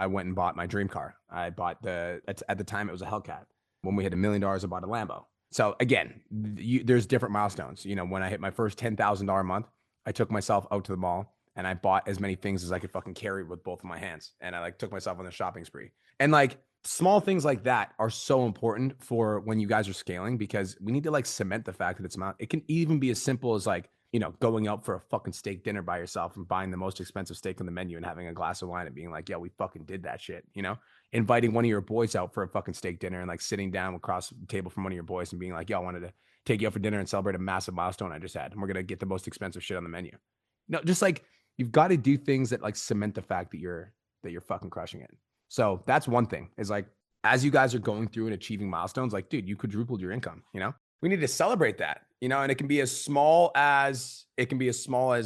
Speaker 1: went and bought my dream car. I bought at the time it was a Hellcat. When we hit $1 million, I bought a Lambo. So again, there's different milestones. When I hit my first $10,000 month, I took myself out to the mall and I bought as many things as I could fucking carry with both of my hands. And I like took myself on a shopping spree. And like small things like that are so important for when you guys are scaling, because we need to like cement the fact that it's not, it can even be as simple as like, going out for a fucking steak dinner by yourself and buying the most expensive steak on the menu and having a glass of wine and being like, yeah, we fucking did that shit. Inviting one of your boys out for a fucking steak dinner and like sitting down across the table from one of your boys and being like, yo, I wanted to take you out for dinner and celebrate a massive milestone I just had. And we're going to get the most expensive shit on the menu. Just like you've got to do things that like cement the fact that you're fucking crushing it. So that's one thing is like, as you guys are going through and achieving milestones, like, dude, you quadrupled your income, we need to celebrate that, and it can be as small as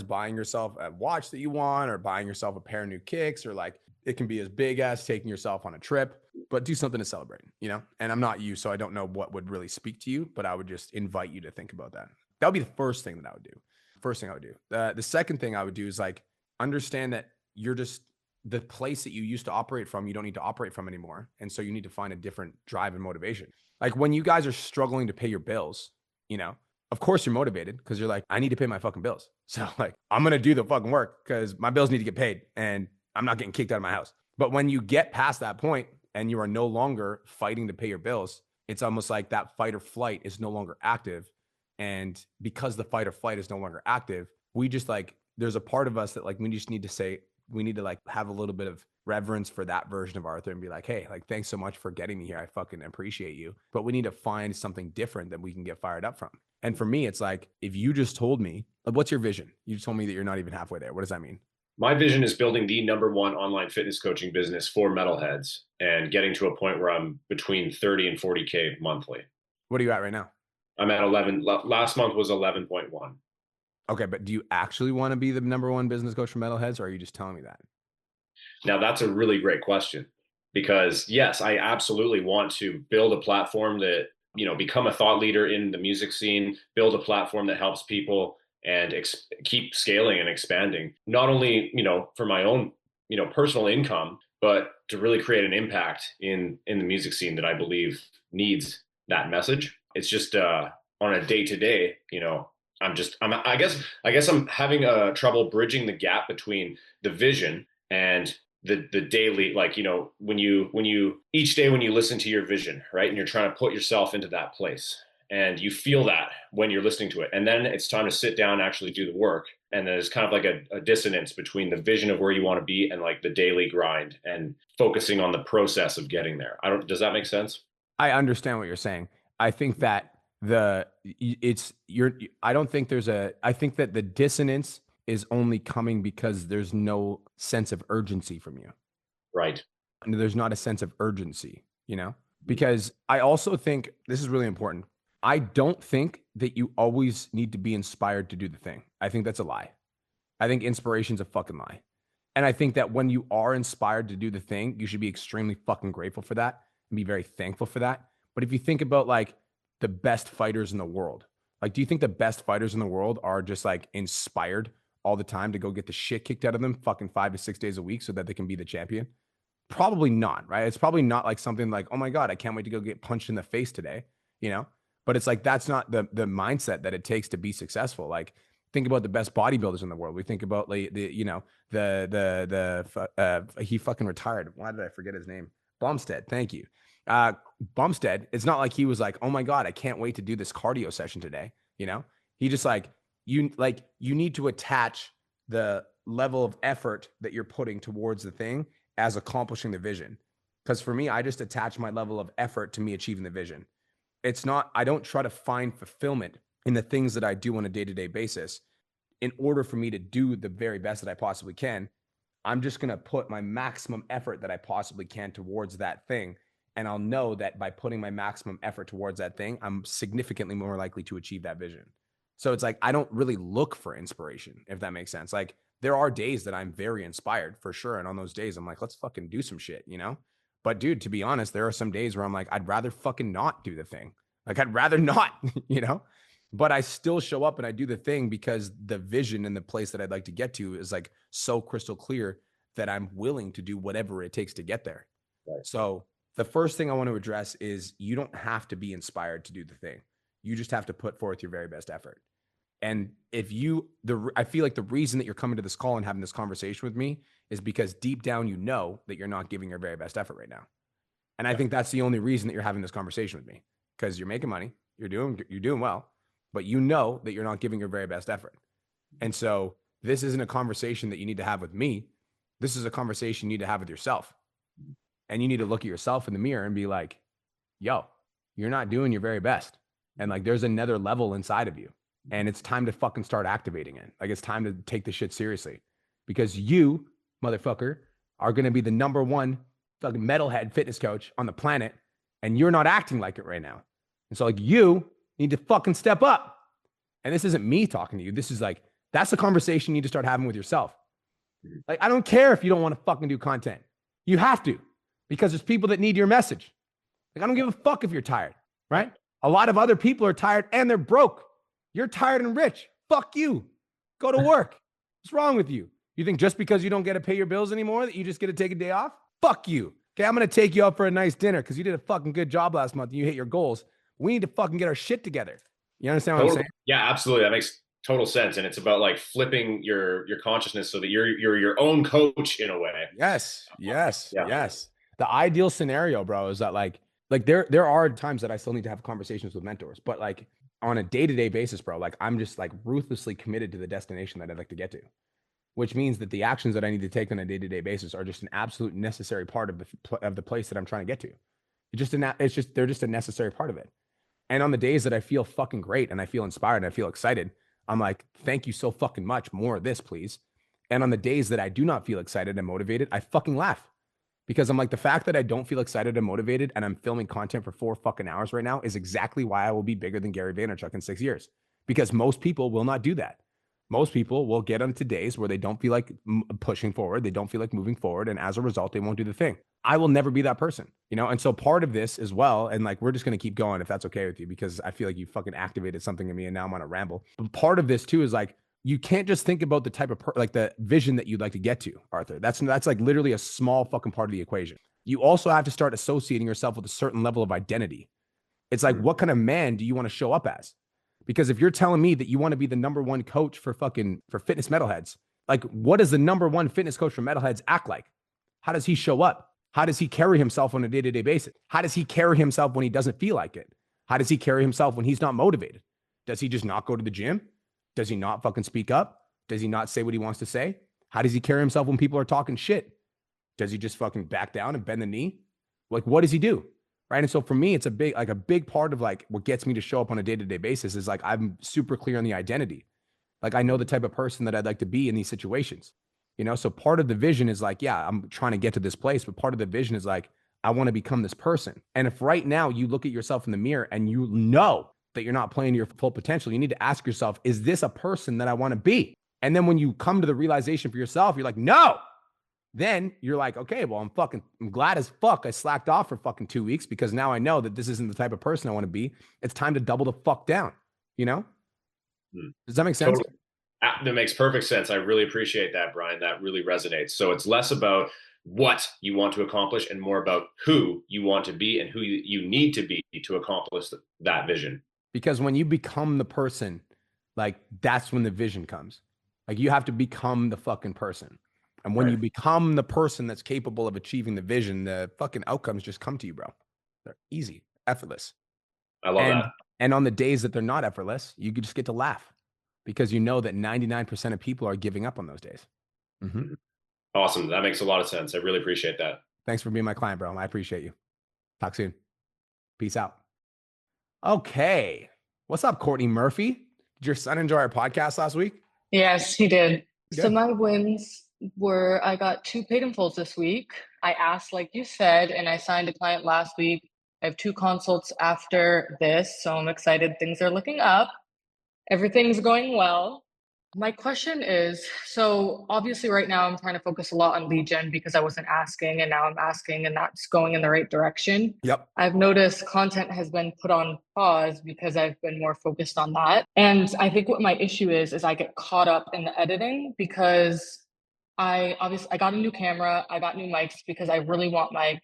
Speaker 1: buying yourself a watch that you want or buying yourself a pair of new kicks, or like it can be as big as taking yourself on a trip, but do something to celebrate, and I'm not you, so I don't know what would really speak to you, but I would just invite you to think about that. That would be the first thing that I would do. The second thing I would do is like understand that you're just the place that you used to operate from, you don't need to operate from anymore. And so you need to find a different drive and motivation. Like when you guys are struggling to pay your bills, of course you're motivated because you're like, I need to pay my fucking bills. So like, I'm going to do the fucking work because my bills need to get paid and I'm not getting kicked out of my house. But when you get past that point and you are no longer fighting to pay your bills, it's almost like that fight or flight is no longer active. And because the fight or flight is no longer active, we just like, there's a part of us that like, we just need to say, we need to like have a little bit of reverence for that version of Arthur and be like, hey, like, thanks so much for getting me here. I fucking appreciate you. But we need to find something different that we can get fired up from. And for me, it's like, if you just told me, like, what's your vision? You told me that you're not even halfway there. What does that mean?
Speaker 11: My vision is building the #1 online fitness coaching business for metalheads and getting to a point where I'm between 30 and 40K monthly.
Speaker 1: What are you at right now?
Speaker 11: I'm at 11. Last month was 11.1.
Speaker 1: Okay, but do you actually want to be the #1 business coach for metalheads, or are you just telling me that?
Speaker 11: Now, that's a really great question, because yes, I absolutely want to build a platform that, become a thought leader in the music scene, build a platform that helps people and keep scaling and expanding, not only, for my own, personal income, but to really create an impact in the music scene that I believe needs that message. It's just on a day-to-day, I guess I'm having trouble bridging the gap between the vision and the daily, like, when you each day when you listen to your vision, right, and you're trying to put yourself into that place and you feel that when you're listening to it, and then it's time to sit down and actually do the work, and then there's kind of like a dissonance between the vision of where you want to be and like the daily grind and focusing on the process of getting there. Does that make sense?
Speaker 1: I understand what you're saying. I think that I think that the dissonance is only coming because there's no sense of urgency from you.
Speaker 11: Right.
Speaker 1: And there's not a sense of urgency, because I also think this is really important. I don't think that you always need to be inspired to do the thing. I think that's a lie. I think inspiration's a fucking lie. And I think that when you are inspired to do the thing, you should be extremely fucking grateful for that and be very thankful for that. But if you think about like the best fighters in the world, like, do you think the best fighters in the world are just like inspired all the time to go get the shit kicked out of them fucking 5 to 6 days a week so that they can be the champion? Probably not, right? It's probably not like something like, oh my God, I can't wait to go get punched in the face today. you know, but it's like, that's not the mindset that it takes to be successful. Like, think about the best bodybuilders in the world. We think about like he fucking retired. Why did I forget his name? Bumstead. Thank you. Bumstead. It's not like he was like, oh my God, I can't wait to do this cardio session today. You know, he just like, you need to attach the level of effort that you're putting towards the thing as accomplishing the vision. Because for me, I just attach my level of effort to me achieving the vision. It's not, I don't try to find fulfillment in the things that I do on a day-to-day basis. In order for me to do the very best that I possibly can, I'm just going to put my maximum effort that I possibly can towards that thing. And I'll know that by putting my maximum effort towards that thing, I'm significantly more likely to achieve that vision. So it's like, I don't really look for inspiration, if that makes sense. Like, there are days that I'm very inspired for sure. And on those days, I'm like, let's fucking do some shit, you know? But dude, to be honest, there are some days where I'm like, I'd rather fucking not do the thing. Like, I'd rather not, you know? But I still show up and I do the thing because the vision and the place that I'd like to get to is like so crystal clear that I'm willing to do whatever it takes to get there. Right. So the first thing I want to address is you don't have to be inspired to do the thing. You just have to put forth your very best effort. And if I feel like the reason that you're coming to this call and having this conversation with me is because deep down, you know that you're not giving your very best effort right now. And I think that's the only reason that you're having this conversation with me, because you're making money, you're doing well, but you know that you're not giving your very best effort. And so this isn't a conversation that you need to have with me. This is a conversation you need to have with yourself. And you need to look at yourself in the mirror and be like, yo, you're not doing your very best. And like, there's another level inside of you. And it's time to fucking start activating it. Like, it's time to take this shit seriously, because you, motherfucker, are going to be the #1 fucking metalhead fitness coach on the planet. And you're not acting like it right now. And so like, you need to fucking step up. And this isn't me talking to you. This is like, that's the conversation you need to start having with yourself. Like, I don't care if you don't want to fucking do content. You have to, because there's people that need your message. Like, I don't give a fuck if you're tired, right? A lot of other people are tired and they're broke. You're tired and rich. Fuck you. Go to work. What's wrong with you? You think just because you don't get to pay your bills anymore that you just get to take a day off? Fuck you. Okay, I'm going to take you out for a nice dinner because you did a fucking good job last month and you hit your goals. We need to fucking get our shit together. You understand what I'm saying?
Speaker 11: Yeah, absolutely. That makes total sense. And it's about like flipping your consciousness so that you're your own coach in a way.
Speaker 1: Yes. The ideal scenario, bro, is that like there are times that I still need to have conversations with mentors, but like on a day-to-day basis, bro, like I'm just like ruthlessly committed to the destination that I'd like to get to, which means that the actions that I need to take on a day-to-day basis are just an absolute necessary part of the place that I'm trying to get to. They're just a necessary part of it. And on the days that I feel fucking great and I feel inspired and I feel excited, I'm like, thank you so fucking much. More of this, please. And on the days that I do not feel excited and motivated, I fucking laugh, because I'm like, the fact that I don't feel excited and motivated and I'm filming content for 4 fucking hours right now is exactly why I will be bigger than Gary Vaynerchuk in 6 years, because most people will not do that. Most people will get onto days where they don't feel like pushing forward. They don't feel like moving forward. And as a result, they won't do the thing. I will never be that person, you know? And so part of this as well, and like, we're just going to keep going if that's okay with you, because I feel like you fucking activated something in me and now I'm on a ramble. But part of this too is like, you can't just think about the type of like the vision that you'd like to get to, Arthur. That's like literally a small fucking part of the equation. You also have to start associating yourself with a certain level of identity. It's like, what kind of man do you want to show up as? Because if you're telling me that you want to be the #1 coach for fitness metalheads, like, what does the #1 fitness coach for metalheads act like? How does he show up? How does he carry himself on a day-to-day basis? How does he carry himself when he doesn't feel like it? How does he carry himself when he's not motivated? Does he just not go to the gym? Does he not fucking speak up? Does he not say what he wants to say? How does he carry himself when people are talking shit? Does he just fucking back down and bend the knee? Like, what does he do? Right. And so for me, it's a big part of like what gets me to show up on a day-to-day basis is like, I'm super clear on the identity. Like, I know the type of person that I'd like to be in these situations, you know? So part of the vision is like, yeah, I'm trying to get to this place, but part of the vision is like, I want to become this person. And if right now you look at yourself in the mirror and you know that you're not playing to your full potential, you need to ask yourself, is this a person that I want to be? And then when you come to the realization for yourself, you're like, no. Then you're like, okay, well, I'm glad as fuck I slacked off for fucking 2 weeks, because now I know that this isn't the type of person I want to be. It's time to double the fuck down, you know? Does that make sense?
Speaker 11: Totally. That makes perfect sense. I really appreciate that, Brian. That really resonates. So it's less about what you want to accomplish and more about who you want to be and who you need to be to accomplish that vision.
Speaker 1: Because when you become the person, like that's when the vision comes. Like you have to become the fucking person. And when you become the person that's capable of achieving the vision, the fucking outcomes just come to you, bro. They're easy, effortless.
Speaker 11: I love that.
Speaker 1: And on the days that they're not effortless, you just get to laugh because you know that 99% of people are giving up on those days. Mm-hmm.
Speaker 11: Awesome. That makes a lot of sense. I really appreciate that.
Speaker 1: Thanks for being my client, bro. I appreciate you. Talk soon. Peace out. Okay. What's up, Courtney Murphy? Did your son enjoy our podcast last week?
Speaker 12: Yes, he did.
Speaker 1: Good.
Speaker 12: So my wins were I got 2 paid in fulls this week. I asked, like you said, and I signed a client last week. I have 2 consults after this, so I'm excited. Things are looking up. Everything's going well. My question is, so obviously right now I'm trying to focus a lot on lead gen because I wasn't asking and now I'm asking and that's going in the right direction.
Speaker 1: Yep.
Speaker 12: I've noticed content has been put on pause because I've been more focused on that. And I think what my issue is I get caught up in the editing because I got a new camera, I got new mics because I really want my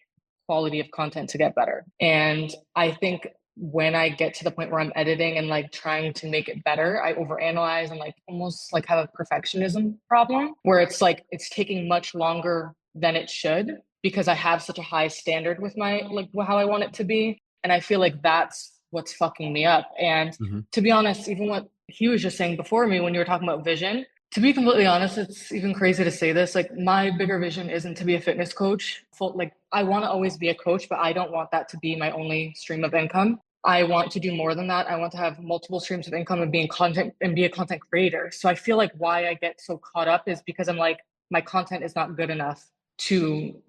Speaker 12: quality of content to get better. And I think when I get to the point where I'm editing and like trying to make it better, I overanalyze and like almost like have a perfectionism problem where it's like it's taking much longer than it should because I have such a high standard with my like how I want it to be. And I feel like that's what's fucking me up. And to be honest, even what he was just saying before me when you were talking about vision, to be completely honest, it's even crazy to say this. Like my bigger vision isn't to be a fitness coach. Like I want to always be a coach, but I don't want that to be my only stream of income. I want to do more than that. I want to have multiple streams of income and be a content creator. So I feel like why I get so caught up is because I'm like, my content is not good enough to,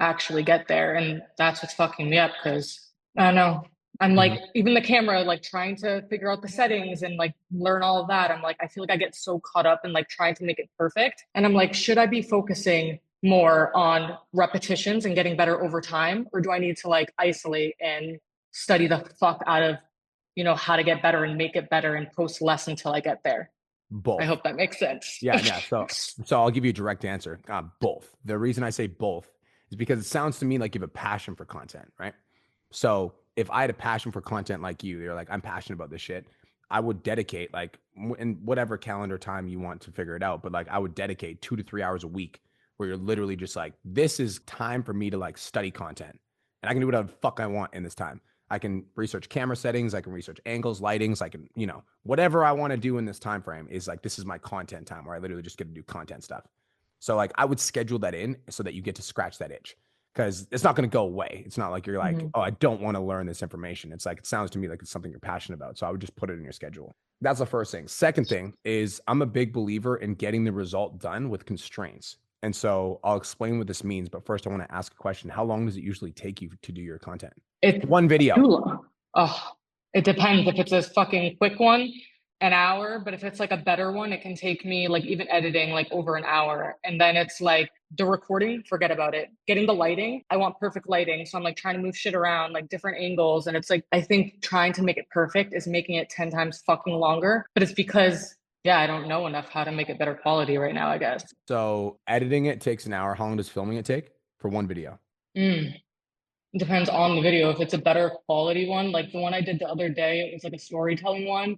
Speaker 12: actually get there. And that's what's fucking me up because I don't know. I'm like, even the camera, like trying to figure out the settings and like learn all of that. I'm like, I feel like I get so caught up in like trying to make it perfect. And I'm like, should I be focusing more on repetitions and getting better over time? Or do I need to like isolate and study the fuck out of, how to get better and make it better and post less until I get there?
Speaker 1: Both.
Speaker 12: I hope that makes sense.
Speaker 1: Yeah. So I'll give you a direct answer. Both. The reason I say both is because it sounds to me like you have a passion for content, right? So if I had a passion for content like you're like, I'm passionate about this shit, I would dedicate like in whatever calendar time you want to figure it out. But like I would dedicate 2 to 3 hours a week where you're literally just like, this is time for me to like study content and I can do whatever the fuck I want in this time. I can research camera settings. I can research angles, lightings. I can, whatever I want to do in this time frame is like, this is my content time where I literally just get to do content stuff. So like I would schedule that in so that you get to scratch that itch because it's not going to go away. It's not like you're like, oh, I don't want to learn this information. It's like, it sounds to me like it's something you're passionate about. So I would just put it in your schedule. That's the first thing. Second thing is I'm a big believer in getting the result done with constraints. And so I'll explain what this means. But first I want to ask a question. How long does it usually take you to do your content?
Speaker 12: It's
Speaker 1: one video.
Speaker 12: It depends. If it's a fucking quick one, an hour. But if it's like a better one, it can take me like even editing like over an hour. And then it's like the recording, forget about it. Getting the lighting, I want perfect lighting. So I'm like trying to move shit around, like different angles. And it's like, I think trying to make it perfect is making it 10 times fucking longer. But it's because, I don't know enough how to make it better quality right now, I guess.
Speaker 1: So editing it takes an hour. How long does filming it take for one video?
Speaker 12: It depends on the video. If it's a better quality one, like the one I did the other day, it was like a storytelling one.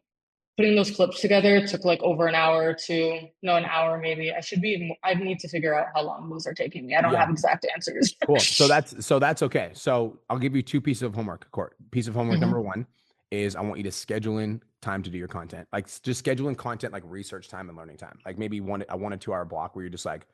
Speaker 12: Putting those clips together took like over an hour to an hour maybe. I need to figure out how long those are taking me. I don't have exact answers.
Speaker 1: Cool. So that's okay. So I'll give you 2 pieces of homework, Court. Piece of homework number 1 is I want you to schedule in time to do your content. Like just scheduling content like research time and learning time. Like maybe a 1 to 2 hour block where you're just like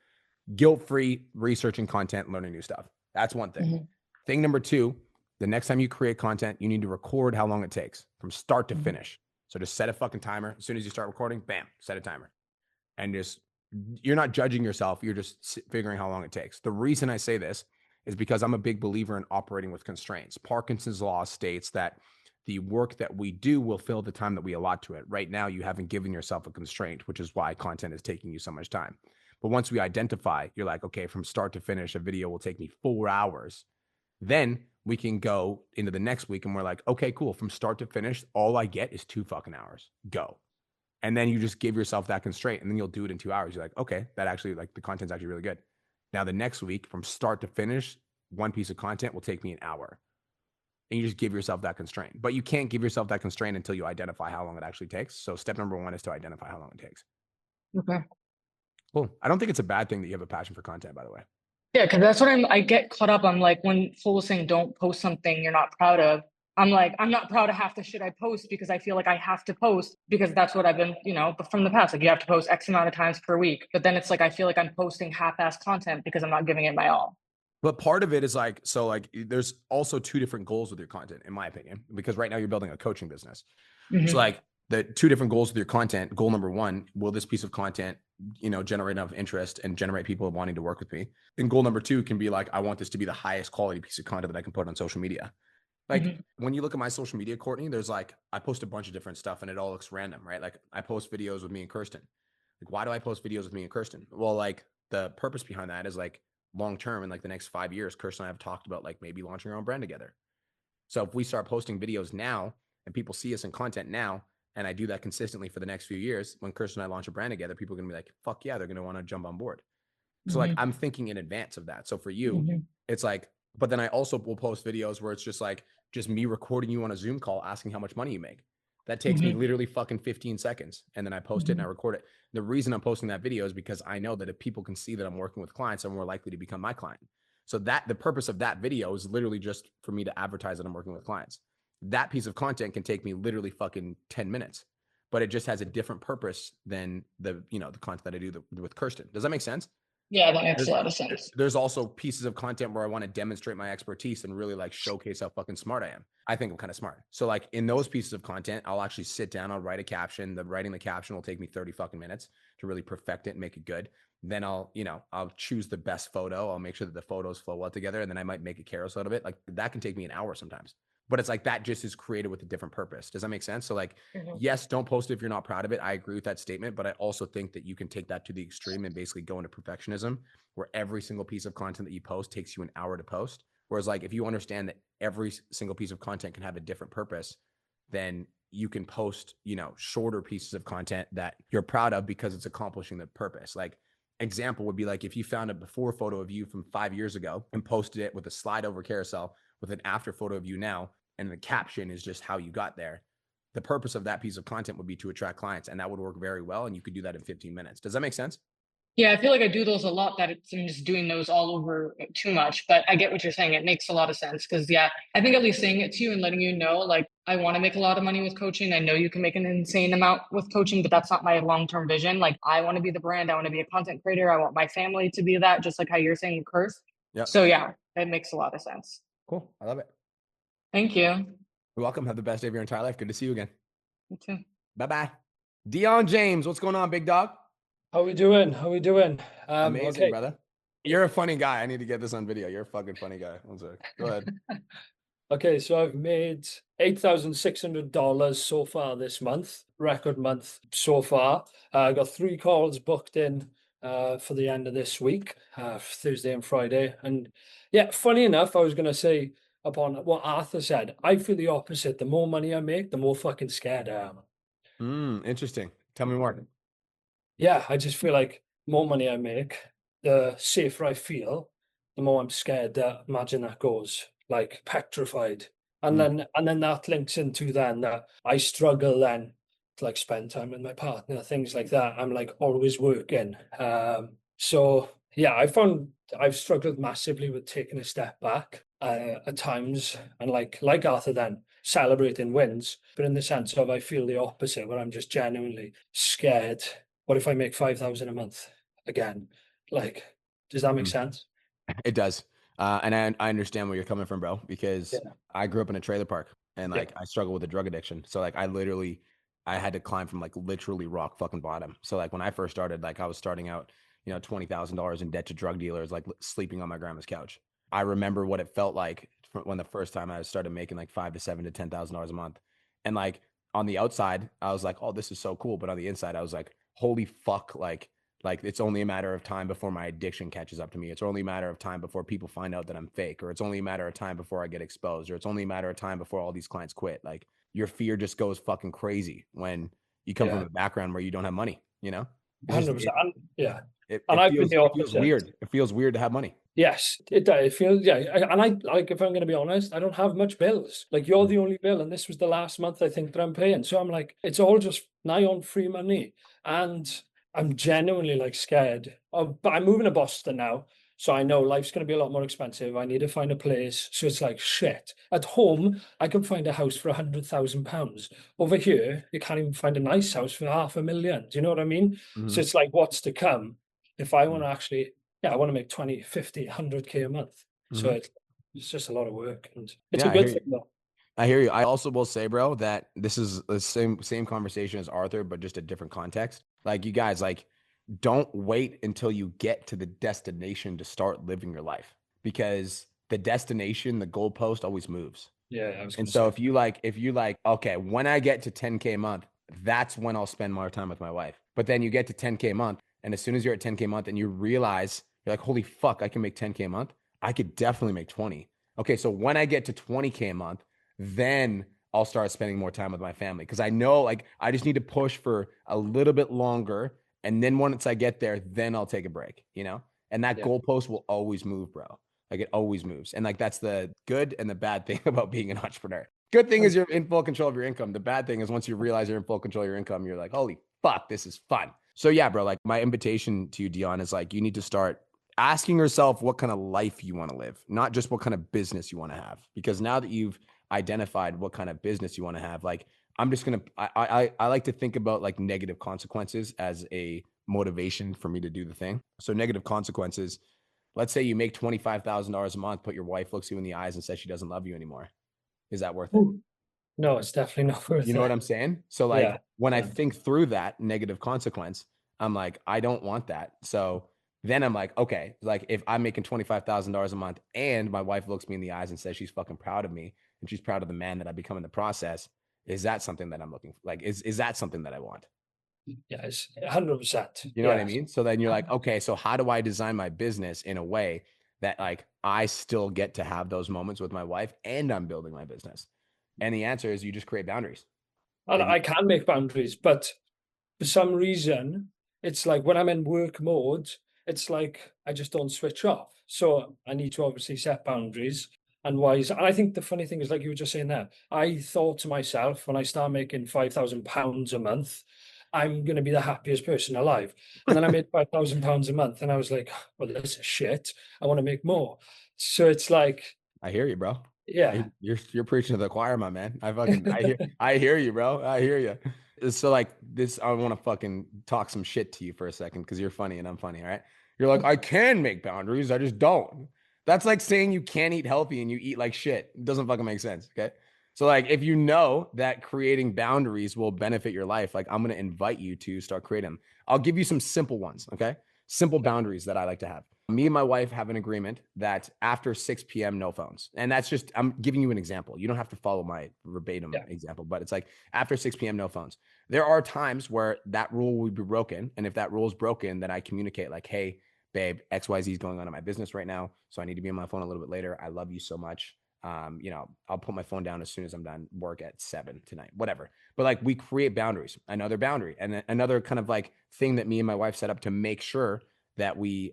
Speaker 1: guilt-free researching content, learning new stuff. That's one thing. Thing number 2, the next time you create content, you need to record how long it takes from start to finish. So just set a fucking timer. As soon as you start recording, bam, set a timer. And just, you're not judging yourself. You're just figuring how long it takes. The reason I say this is because I'm a big believer in operating with constraints. Parkinson's law states that the work that we do will fill the time that we allot to it. Right now, you haven't given yourself a constraint, which is why content is taking you so much time. But once we identify, you're like, okay, from start to finish, a video will take me 4 hours. Then we can go into the next week and we're like, okay, cool. From start to finish, all I get is 2 fucking hours. Go. And then you just give yourself that constraint and then you'll do it in 2 hours. You're like, okay, that actually like the content's actually really good. Now, the next week, from start to finish, one piece of content will take me an hour. And you just give yourself that constraint. But you can't give yourself that constraint until you identify how long it actually takes. So step number 1 is to identify how long it takes.
Speaker 12: Okay.
Speaker 1: Cool. I don't think it's a bad thing that you have a passion for content, by the way.
Speaker 12: Yeah, because that's what I get caught up on. Like when Full was saying, don't post something you're not proud of. I'm like, I'm not proud of half the shit I post because I feel like I have to post because that's what I've been, but from the past, like you have to post X amount of times per week. But then it's like, I feel like I'm posting half-ass content because I'm not giving it my all.
Speaker 1: But part of it is like, so like there's also 2 different goals with your content, in my opinion, because right now you're building a coaching business.
Speaker 12: Mm-hmm.
Speaker 1: So like the 2 different goals with your content, goal number 1, will this piece of content, generate enough interest and generate people wanting to work with me? And goal number 2 can be like, I want this to be the highest quality piece of content that I can put on social media. Like when you look at my social media, Courtney, there's like, I post a bunch of different stuff and it all looks random, right? Like I post videos with me and Kirsten. Like, why do I post videos with me and Kirsten? Well, like the purpose behind that is like long-term in like the next 5 years, Kirsten and I have talked about like maybe launching our own brand together. So if we start posting videos now and people see us in content now, and I do that consistently for the next few years, when Kirsten and I launch a brand together, people are going to be like, fuck yeah, they're going to want to jump on board. So like, I'm thinking in advance of that. So for you, it's like, but then I also will post videos where it's just like, just me recording you on a Zoom call, asking how much money you make. That takes me literally fucking 15 seconds. And then I post it and I record it. The reason I'm posting that video is because I know that if people can see that I'm working with clients, I'm more likely to become my client. So that the purpose of that video is literally just for me to advertise that I'm working with clients. That piece of content can take me literally fucking 10 minutes, but it just has a different purpose than the content that I do with Kirsten. Does that make sense?
Speaker 12: Yeah, that makes a lot of sense.
Speaker 1: There's also pieces of content where I want to demonstrate my expertise and really like showcase how fucking smart I am. I think I'm kind of smart. So like in those pieces of content, I'll actually sit down, I'll write a caption. Writing the caption will take me 30 fucking minutes to really perfect it and make it good. Then I'll choose the best photo. I'll make sure that the photos flow well together. And then I might make a carousel out of it. Like that can take me an hour sometimes. But it's like that just is created with a different purpose. Does that make sense? So like, yes, don't post it if you're not proud of it. I agree with that statement, but I also think that you can take that to the extreme and basically go into perfectionism where every single piece of content that you post takes you an hour to post. Whereas like, if you understand that every single piece of content can have a different purpose, then you can post, shorter pieces of content that you're proud of because it's accomplishing the purpose. Like example would be like, if you found a before photo of you from 5 years ago and posted it with a slide over carousel with an after photo of you now, and the caption is just how you got there. The purpose of that piece of content would be to attract clients, and that would work very well. And you could do that in 15 minutes. Does that make sense?
Speaker 12: Yeah, I feel like I do those a lot, that I'm just doing those all over too much, but I get what you're saying. It makes a lot of sense because, yeah, I think at least saying it to you and letting you know, like, I want to make a lot of money with coaching. I know you can make an insane amount with coaching, but that's not my long-term vision. Like, I want to be the brand. I want to be a content creator. I want my family to be that, just like how you're saying, Curse.
Speaker 1: Yeah.
Speaker 12: So yeah, it makes a lot of sense.
Speaker 1: Cool. I love it.
Speaker 12: Thank you.
Speaker 1: You're welcome. Have the best day of your entire life. Good to see you again.
Speaker 12: You too.
Speaker 1: Bye-bye. Dion James, what's going on, big dog?
Speaker 13: How we doing?
Speaker 1: Amazing,
Speaker 13: okay.
Speaker 1: brother. You're a funny guy. I need to get this on video. You're a fucking funny guy. One sec. Go ahead.
Speaker 13: Okay, so I've made $8,600 so far this month. Record month so far. I got 3 calls booked in for the end of this week, Thursday and Friday. And yeah, funny enough, I was going to say upon what Arthur said, I feel the opposite. The more money I make, the more fucking scared I am.
Speaker 1: Interesting. Tell me more.
Speaker 13: Yeah, I just feel like more money I make, the safer I feel, the more I'm scared that imagine that goes, like petrified. And then that links into then that I struggle then to like spend time with my partner, things like that. I'm like always working. So yeah, I found I've struggled massively with taking a step back at times, and like Arthur then celebrating wins, but in the sense of I feel the opposite, where I'm just genuinely scared. What if I make 5,000 a month again? Like, does that make sense?
Speaker 1: It does. And I understand where you're coming from, bro, because I grew up in a trailer park and like I struggle with a drug addiction. So like I had to climb from like literally rock fucking bottom. So like when I first started, like I was starting out, $20,000 in debt to drug dealers, like sleeping on my grandma's couch. I remember what it felt like when the first time I started making like $5,000 to $7,000 to $10,000 a month. And like on the outside, I was like, oh, this is so cool. But on the inside, I was like, holy fuck, like it's only a matter of time before my addiction catches up to me. It's only a matter of time before people find out that I'm fake, or it's only a matter of time before I get exposed, or it's only a matter of time before all these clients quit. Like your fear just goes fucking crazy when you come from a background where you don't have money,
Speaker 13: 100%. Yeah.
Speaker 1: It
Speaker 13: And I've been the
Speaker 1: feels
Speaker 13: opposite.
Speaker 1: weird. It feels weird to have money.
Speaker 13: Yes, it does. It feels, yeah. And I, like, if I'm going to be honest, I don't have much bills. Like, you're the only bill, and this was the last month I think that I'm paying. So I'm like, it's all just nigh on free money. And I'm genuinely like scared of, but I'm moving to Boston now. So I know life's going to be a lot more expensive. I need to find a place. So it's like, shit. At home, I can find a house for £100,000. Over here, you can't even find a nice house for $500,000. Do you know what I mean? So it's like, what's to come? If I want to actually, yeah, I want to make 20, 50, 100K a month. So it's just a lot of work, and it's a good thing though.
Speaker 1: I hear you. I also will say, bro, that this is the same conversation as Arthur, but just a different context. Like, you guys, like, don't wait until you get to the destination to start living your life, because the destination, the goalpost always moves.
Speaker 13: Yeah, I was
Speaker 1: And
Speaker 13: gonna
Speaker 1: so
Speaker 13: say.
Speaker 1: if you like, okay, when I get to 10K a month, that's when I'll spend more time with my wife. But then you get to 10K a month, and as soon as you're at 10K a month and you realize, you're like, holy fuck, I can make 10K a month. I could definitely make 20. Okay, so when I get to 20K a month, then I'll start spending more time with my family, because I know, like, I just need to push for a little bit longer. And then once I get there, then I'll take a break, you know? And that goalpost will always move, bro. Like, it always moves. And like, that's the good and the bad thing about being an entrepreneur. Good thing is you're in full control of your income. The bad thing is once you realize you're in full control of your income, you're like, holy fuck, this is fun. So yeah, bro, like, my invitation to you, Dion, is like, you need to start asking yourself what kind of life you want to live, not just what kind of business you want to have. Because now that you've identified what kind of business you want to have, like, I'm just going to, I like to think about like negative consequences as a motivation for me to do the thing. So negative consequences, let's say you make $25,000 a month, but your wife looks you in the eyes and says she doesn't love you anymore. Is that worth it?
Speaker 13: No, it's definitely not worth it.
Speaker 1: You know what I'm saying? So like, when I think through that negative consequence, I'm like, I don't want that. So then I'm like, okay, like, if I'm making $25,000 a month and my wife looks me in the eyes and says she's fucking proud of me and she's proud of the man that I become in the process, is that something that I'm looking for? Like, is that something that I want?
Speaker 13: Yes, 100%.
Speaker 1: You know what I mean? So then you're like, okay, so how do I design my business in a way that, like, I still get to have those moments with my wife and I'm building my business? And the answer is you just create boundaries.
Speaker 13: And I can make boundaries, but for some reason, it's like when I'm in work mode, it's like I just don't switch off. So I need to obviously set boundaries and wise. And I think the funny thing is, like you were just saying there, I thought to myself, when I start making £5,000 a month, I'm going to be the happiest person alive. And then I made £5,000 a month and I was like, well, this is shit. I want to make more. So it's like,
Speaker 1: I hear you, bro.
Speaker 13: yeah,
Speaker 1: you're preaching to the choir, my man. I hear you, bro. I hear you. So like this, I want to fucking talk some shit to you for a second, because you're funny and I'm funny. All right. You're like, I can make boundaries, I just don't. That's like saying you can't eat healthy and you eat like shit. It doesn't fucking make sense. Okay. So like, if you know that creating boundaries will benefit your life, like, I'm going to invite you to start creating them. I'll give you some simple ones. Okay. Simple boundaries that I like to have. Me and my wife have an agreement that after 6 p.m., no phones. And that's just, I'm giving you an example. You don't have to follow my verbatim example, but it's like after 6 p.m., no phones. There are times where that rule will be broken. And if that rule is broken, then I communicate like, hey, babe, XYZ is going on in my business right now. So I need to be on my phone a little bit later. I love you so much. You know, I'll put my phone down as soon as I'm done work at 7 tonight, whatever. But like, we create boundaries, another boundary, and another kind of like thing that me and my wife set up to make sure that we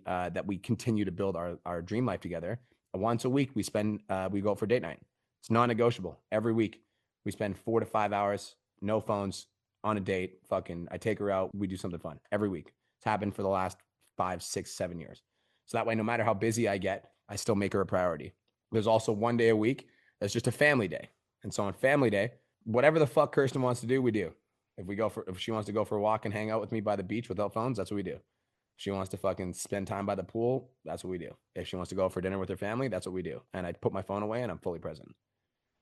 Speaker 1: continue to build our dream life together. Once a week, we go out for date night. It's non-negotiable. Every week, we spend 4 to 5 hours, no phones, on a date. Fucking, I take her out. We do something fun every week. It's happened for the last 5, 6, 7 years. So that way, no matter how busy I get, I still make her a priority. There's also one day a week that's just a family day. And so on family day, whatever the fuck Kirsten wants to do, we do. If she wants to go for a walk and hang out with me by the beach without phones, that's what we do. If she wants to fucking spend time by the pool, that's what we do. If she wants to go for dinner with her family, that's what we do. And I put my phone away and I'm fully present.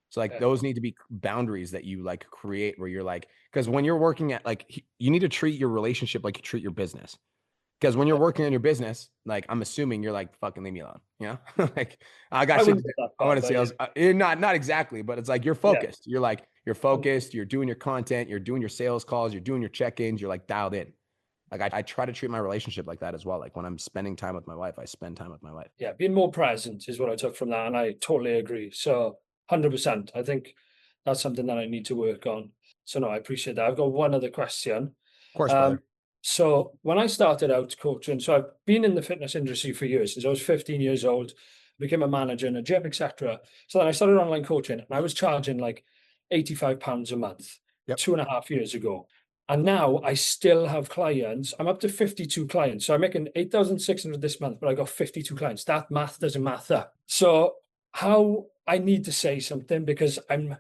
Speaker 1: So like, those need to be boundaries that you like create, where you're like, because when you're working at, like, you need to treat your relationship like you treat your business. Because when you're working on your business, like, I'm assuming you're like, fucking leave me alone, you know? Like, I got shit to do. I want to sales. Not exactly, but it's like, you're focused. You're like, you're focused. You're doing your content. You're doing your sales calls. You're doing your check-ins. You're like dialed in. Like, I try to treat my relationship like that as well. Like, when I'm spending time with my wife, I spend time with my wife.
Speaker 13: Yeah, being more present is what I took from that, and I totally agree. So 100%. I think that's something that I need to work on. So no, I appreciate that. I've got one other question.
Speaker 1: Of course, brother.
Speaker 13: So when I started out coaching, so I've been in the fitness industry for years, since I was 15 years old, became a manager in a gym, etc. So then I started online coaching and I was charging like £85 a month, 2.5 years ago. And now I still have clients. I'm up to 52 clients. So I'm making 8,600 this month, but I got 52 clients. That math doesn't matter. So how I need to say something, because I'm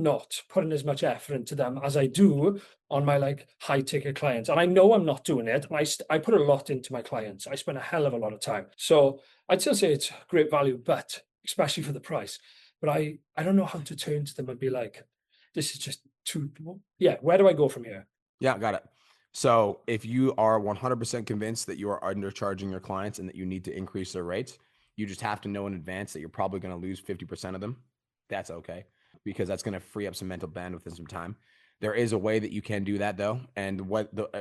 Speaker 13: not putting as much effort into them as I do on my like high ticket clients. And I know I'm not doing it. And I put a lot into my clients. I spend a hell of a lot of time. So I'd still say it's great value, but especially for the price. But I don't know how to turn to them and be like, this is just too, yeah, where do I go from here?
Speaker 1: Yeah, got it. So if you are 100% convinced that you are undercharging your clients and that you need to increase their rates, you just have to know in advance that you're probably going to lose 50% of them. That's okay, because that's going to free up some mental bandwidth and some time. There is a way that you can do that though. And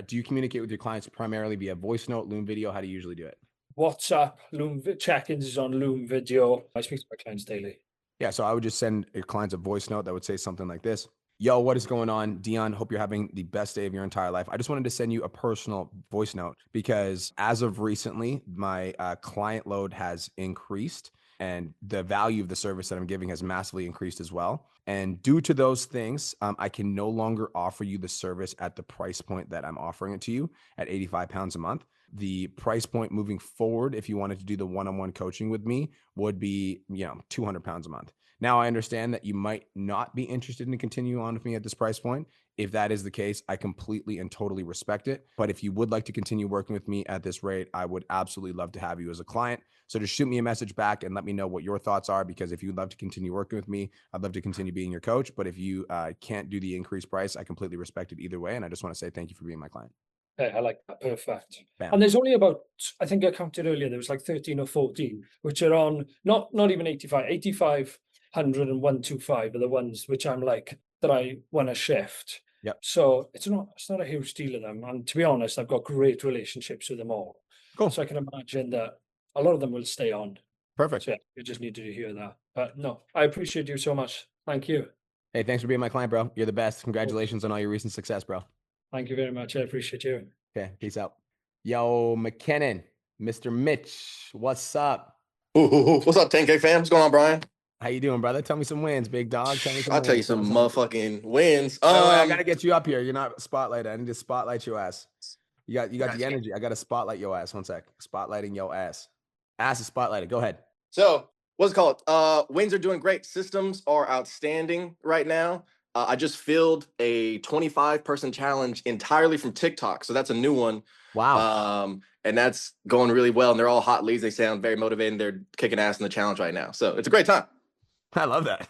Speaker 1: do you communicate with your clients primarily via voice note, Loom video? How do you usually do it?
Speaker 13: WhatsApp, Loom check-ins on Loom video. I speak to my clients daily.
Speaker 1: Yeah, so I would just send your clients a voice note that would say something like this. Yo, what is going on? Dion, hope you're having the best day of your entire life. I just wanted to send you a personal voice note because as of recently, my client load has increased and the value of the service that I'm giving has massively increased as well. And due to those things, I can no longer offer you the service at the price point that I'm offering it to you at £85 a month. The price point moving forward, if you wanted to do the one-on-one coaching with me, would be, £200 a month. Now, I understand that you might not be interested in continuing on with me at this price point. If that is the case, I completely and totally respect it. But if you would like to continue working with me at this rate, I would absolutely love to have you as a client. So just shoot me a message back and let me know what your thoughts are, because if you'd love to continue working with me, I'd love to continue being your coach. But if you can't do the increased price, I completely respect it either way. And I just want to say thank you for being my client.
Speaker 13: Hey, I like that. Perfect.
Speaker 1: Bam.
Speaker 13: And there's only about, I think I counted earlier, there was like 13 or 14, which are on, not even 85, 100 and 125 are the ones which I'm like, that I want to shift.
Speaker 1: Yep.
Speaker 13: So it's not a huge deal of them. And to be honest, I've got great relationships with them all.
Speaker 1: Cool.
Speaker 13: So I can imagine that a lot of them will stay on.
Speaker 1: Perfect.
Speaker 13: So yeah, you just needed to hear that. But no, I appreciate you so much. Thank you.
Speaker 1: Hey, thanks for being my client, bro. You're the best. Congratulations on all your recent success, bro.
Speaker 13: Thank you very much. I appreciate you.
Speaker 1: Okay, peace out. Yo, McKinnon, Mr. Mitch, what's up?
Speaker 14: What's up, 10K fam? What's going on, Brian?
Speaker 1: How you doing, brother? Tell me some wins, big dog. Tell me some
Speaker 14: I'll
Speaker 1: wins.
Speaker 14: tell you some motherfucking wins.
Speaker 1: Wait, I gotta get you up here. You're not spotlighted. I need to spotlight your ass. You got the energy. I gotta spotlight your ass. One sec. Spotlighting your ass. Ass is spotlighted. Go ahead.
Speaker 14: So what's it called? Wins are doing great. Systems are outstanding right now. I just filled a 25-person challenge entirely from TikTok. So that's a new one.
Speaker 1: Wow.
Speaker 14: And that's going really well. And they're all hot leads. They sound very motivated. They're kicking ass in the challenge right now. So it's a great time.
Speaker 1: I love that.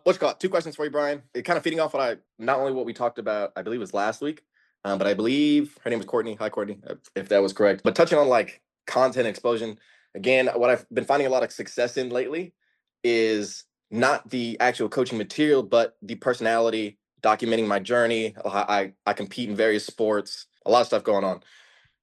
Speaker 14: What's it called? 2 questions for you, Brian. It kind of feeding off not only what we talked about, I believe it was last week, but I believe her name was Courtney. Hi, Courtney, if that was correct. But touching on like content explosion, again, what I've been finding a lot of success in lately is not the actual coaching material, but the personality, documenting my journey. I compete in various sports, a lot of stuff going on.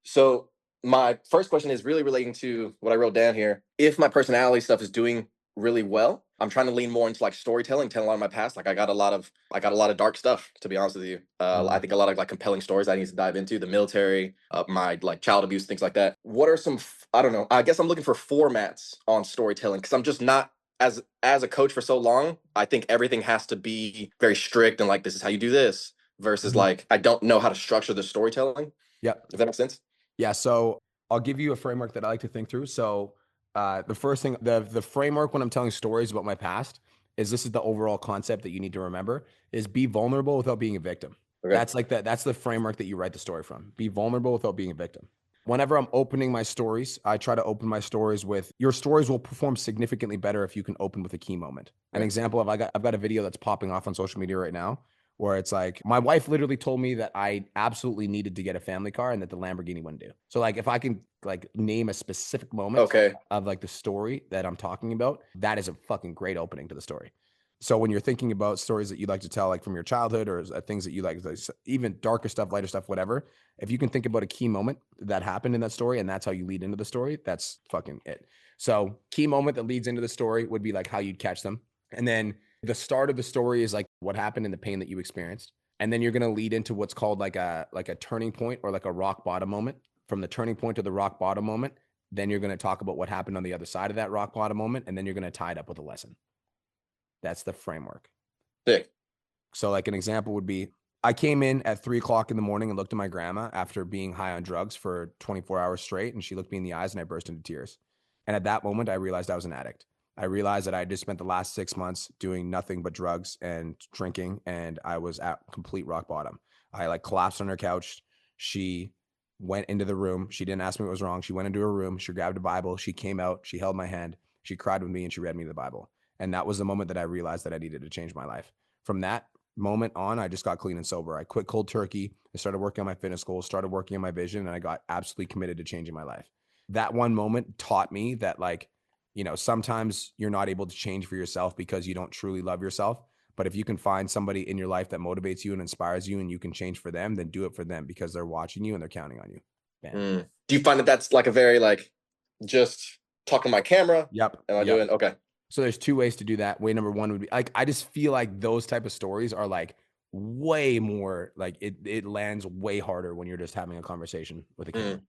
Speaker 14: So my first question is really relating to what I wrote down here. If my personality stuff is doing really well, I'm trying to lean more into like storytelling, telling a lot of my past. Like I got a lot of dark stuff, to be honest with you. I think a lot of like compelling stories I need to dive into, the military, my like child abuse, things like that. What are some, I don't know, I guess I'm looking for formats on storytelling, because I'm just not, as a coach for so long, I think everything has to be very strict and like, this is how you do this, versus like, I don't know how to structure the storytelling.
Speaker 1: Yeah.
Speaker 14: Does that make sense?
Speaker 1: Yeah. So I'll give you a framework that I like to think through. So the first thing, the framework when I'm telling stories about my past is, this is the overall concept that you need to remember, is be vulnerable without being a victim. Okay. That's the framework that you write the story from. Be vulnerable without being a victim. Whenever I'm opening my stories, I try to open my stories with, your stories will perform significantly better if you can open with a key moment. An example of, I've got a video that's popping off on social media right now, where it's like, my wife literally told me that I absolutely needed to get a family car and that the Lamborghini wouldn't do. So like, if I can like name a specific moment of like the story that I'm talking about, that is a fucking great opening to the story. So when you're thinking about stories that you'd like to tell, like from your childhood or things that you like, even darker stuff, lighter stuff, whatever, if you can think about a key moment that happened in that story and that's how you lead into the story, that's fucking it. So key moment that leads into the story would be like how you'd catch them. And then the start of the story is like what happened and the pain that you experienced. And then you're going to lead into what's called like a turning point or like a rock bottom moment. From the turning point to the rock bottom moment, then you're going to talk about what happened on the other side of that rock bottom moment, and then you're going to tie it up with a lesson. That's the framework.
Speaker 14: Sick.
Speaker 1: So like an example would be, I came in at 3:00 in the morning and looked at my grandma after being high on drugs for 24 hours straight. And she looked me in the eyes and I burst into tears. And at that moment, I realized I was an addict. I realized that I just spent the last 6 months doing nothing but drugs and drinking. And I was at complete rock bottom. I like collapsed on her couch. She went into the room. She didn't ask me what was wrong. She went into her room. She grabbed a Bible. She came out. She held my hand. She cried with me and she read me the Bible. And that was the moment that I realized that I needed to change my life. From that moment on, I just got clean and sober. I quit cold turkey. I started working on my fitness goals, started working on my vision, and I got absolutely committed to changing my life. That one moment taught me that, like, you know, sometimes you're not able to change for yourself because you don't truly love yourself. But if you can find somebody in your life that motivates you and inspires you and you can change for them, then do it for them because they're watching you and they're counting on you.
Speaker 14: Do you find that that's like a very like just talking to my camera?
Speaker 1: Yep.
Speaker 14: Am I doing okay?
Speaker 1: So there's 2 ways to do that. Way number 1 would be like, I just feel like those type of stories are like way more like it lands way harder when you're just having a conversation with a camera.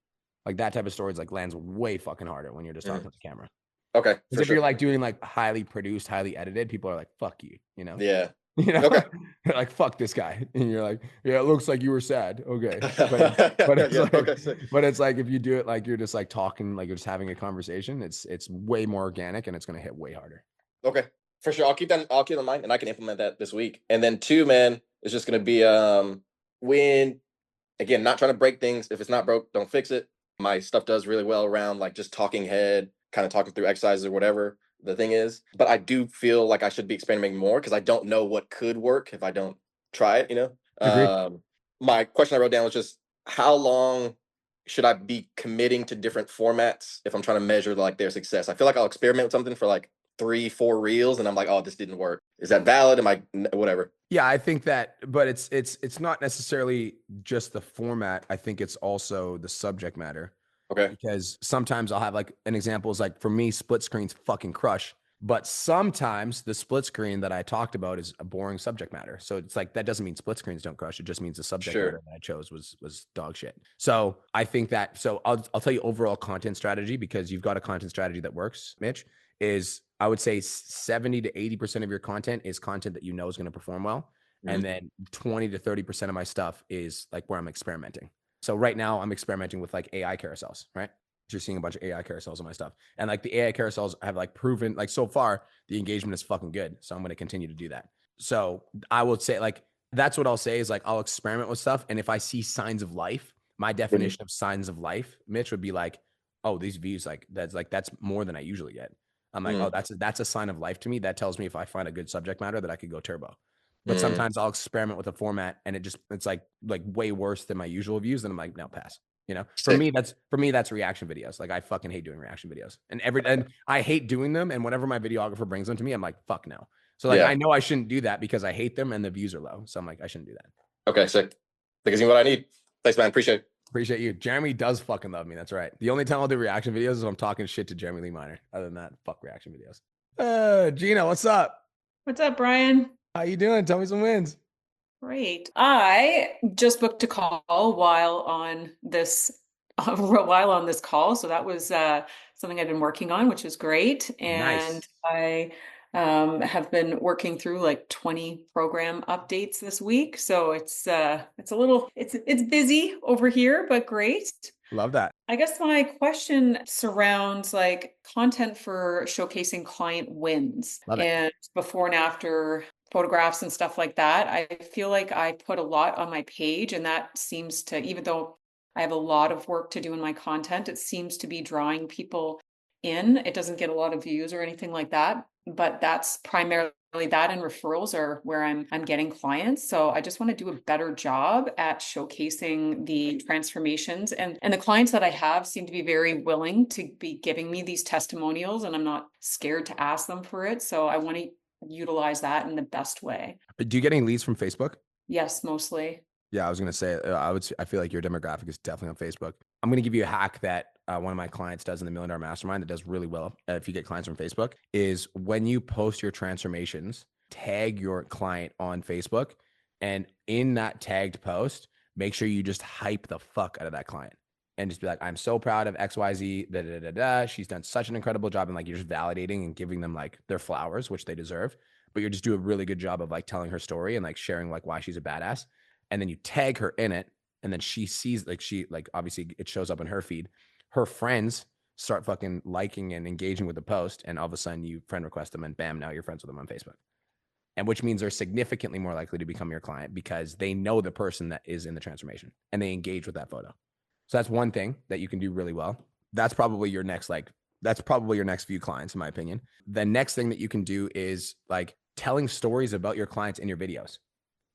Speaker 1: Like that type of stories like lands way fucking harder when you're just talking to the camera.
Speaker 14: Okay.
Speaker 1: Because if you're like doing like highly produced, highly edited, people are like, fuck you, you know?
Speaker 14: Yeah.
Speaker 1: You know,
Speaker 14: Okay.
Speaker 1: They're like, fuck this guy. And you're like, yeah, it looks like you were sad. Okay. But it's like, if you do it, like, you're just like talking, like you're just having a conversation, it's way more organic and it's going to hit way harder.
Speaker 14: Okay. For sure. I'll keep that in mind and I can implement that this week. And then 2, man, is just going to be, when, again, not trying to break things. If it's not broke, don't fix it. My stuff does really well around like just talking head, kind of talking through exercises or whatever the thing is. But I do feel like I should be experimenting more because I don't know what could work if I don't try it, you know?
Speaker 1: Agreed.
Speaker 14: My question I wrote down was just how long should I be committing to different formats if I'm trying to measure like their success? I feel like I'll experiment with something for like 3-4 reels and I'm like, oh, this didn't work. Is that valid? Am I whatever?
Speaker 1: Yeah, I think that, but it's not necessarily just the format. I think it's also the subject matter.
Speaker 14: Okay.
Speaker 1: Because sometimes I'll have like an example is like, for me, split screens fucking crush. But sometimes the split screen that I talked about is a boring subject matter. So it's like, that doesn't mean split screens don't crush. It just means the subject matter that I chose was dog shit. So I think that, so I'll tell you overall content strategy, because you've got a content strategy that works, Mitch, is I would say 70 to 80% of your content is content that you know is going to perform well. And then 20 to 30% of my stuff is like where I'm experimenting. So right now I'm experimenting with like AI carousels, right? You're seeing a bunch of AI carousels on my stuff. And like the AI carousels have like proven, like so far the engagement is fucking good. So I'm going to continue to do that. So I would say like, that's what I'll say is like, I'll experiment with stuff. And if I see signs of life, my definition of signs of life, Mitch, would be like, oh, these views, like that's more than I usually get. I'm like, oh, that's a sign of life to me. That tells me if I find a good subject matter that I could go turbo. But sometimes I'll experiment with a format and it's like way worse than my usual views. Then I'm like, no, pass. You know, for me, that's reaction videos. Like I fucking hate doing reaction videos and I hate doing them. And whenever my videographer brings them to me, I'm like, fuck no. So like, I know I shouldn't do that because I hate them and the views are low. So I'm like, I shouldn't do that.
Speaker 14: Okay. Sick. Because you know what I need. Thanks, man. Appreciate
Speaker 1: you. Jeremy does fucking love me. That's right. The only time I'll do reaction videos is if I'm talking shit to Jeremy Lee Minor. Other than that, fuck reaction videos. Gina, what's up?
Speaker 15: What's up, Brian?
Speaker 1: How you doing? Tell me some wins.
Speaker 15: Great. I just booked a call while on this call. So that was something I've been working on, which is great. And
Speaker 1: nice.
Speaker 15: I have been working through like 20 program updates this week. So it's busy over here, but great.
Speaker 1: Love that.
Speaker 15: I guess my question surrounds like content for showcasing client wins and before and after photographs and stuff like that. I feel like I put a lot on my page, and that seems to, even though I have a lot of work to do in my content, it seems to be drawing people in. It doesn't get a lot of views or anything like that, but that's primarily that, and referrals are where I'm getting clients. So I just want to do a better job at showcasing the transformations, and the clients that I have seem to be very willing to be giving me these testimonials, and I'm not scared to ask them for it. So I want to utilize that in the best way.
Speaker 1: Do you get any leads from Facebook?
Speaker 15: Yes, mostly.
Speaker 1: Yeah, I was gonna say I feel like your demographic is definitely on Facebook. I'm gonna give you a hack that one of my clients does in the $1 Million Mastermind that does really well if you get clients from Facebook, is when you post your transformations, tag your client on Facebook And in that tagged post, make sure you just hype the fuck out of that client and just be like, I'm so proud of XYZ, da, da, da, da. She's done such an incredible job. And like, you're just validating and giving them like their flowers, which they deserve. But you're just doing a really good job of like telling her story and like sharing like why she's a badass. And then you tag her in it. And then she sees like obviously it shows up in her feed. Her friends start fucking liking and engaging with the post. And all of a sudden you friend request them and bam, now you're friends with them on Facebook. And which means they're significantly more likely to become your client because they know the person that is in the transformation and they engage with that photo. So that's one thing that you can do really well. That's probably your next few clients, in my opinion. The next thing that you can do is like telling stories about your clients in your videos.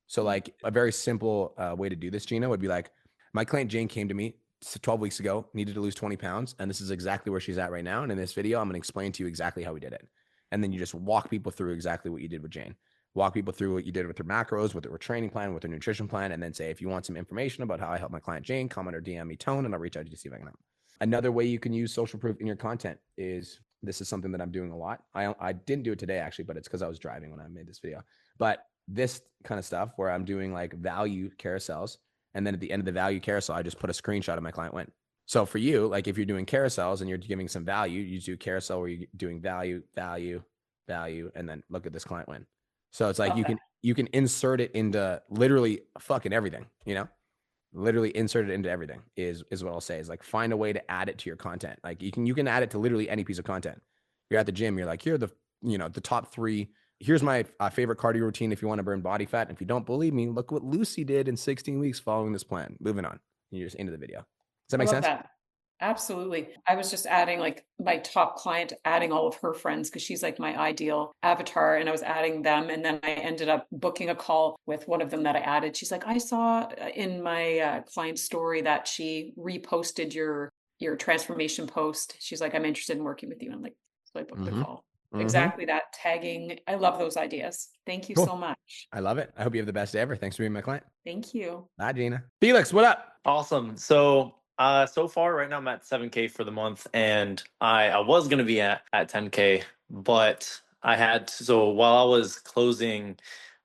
Speaker 1: So like a very simple way to do this, Gina, would be like, my client Jane came to me 12 weeks ago, needed to lose 20 pounds. And this is exactly where she's at right now. And in this video, I'm going to explain to you exactly how we did it. And then you just walk people through exactly what you did with Jane. Walk people through what you did with her macros, with her training plan, with her nutrition plan, and then say, if you want some information about how I help my client Jane, comment or DM me Tone, and I'll reach out to you to see if I can help. Another way you can use social proof in your content is, this is something that I'm doing a lot. I didn't do it today actually, but it's because I was driving when I made this video. But this kind of stuff where I'm doing like value carousels, and then at the end of the value carousel, I just put a screenshot of my client win. So for you, like if you're doing carousels and you're giving some value, you do carousel where you're doing value, and then look at this client win. So it's like you can insert it into literally fucking everything, you know? Literally insert it into everything is what I'll say, is like find a way to add it to your content. Like you can add it to literally any piece of content. You're at the gym, you're like, here are the top 3. Here's my favorite cardio routine if you want to burn body fat. And if you don't believe me, look what Lucy did in 16 weeks following this plan. Moving on. You're just into the video. Does that make sense?
Speaker 15: That. Absolutely. I was just adding like my top client, adding all of her friends because she's like my ideal avatar, and I was adding them. And then I ended up booking a call with one of them that I added. She's like, I saw in my client story that she reposted your transformation post. She's like, I'm interested in working with you. I'm like, so I booked the call. Exactly that, tagging. I love those ideas. Thank you so much.
Speaker 1: I love it. I hope you have the best day ever. Thanks for being my client.
Speaker 15: Thank you.
Speaker 1: Bye, Gina. Felix, what up?
Speaker 16: Awesome. So far right now I'm at 7K for the month, and I was going to be at 10K, but while I was closing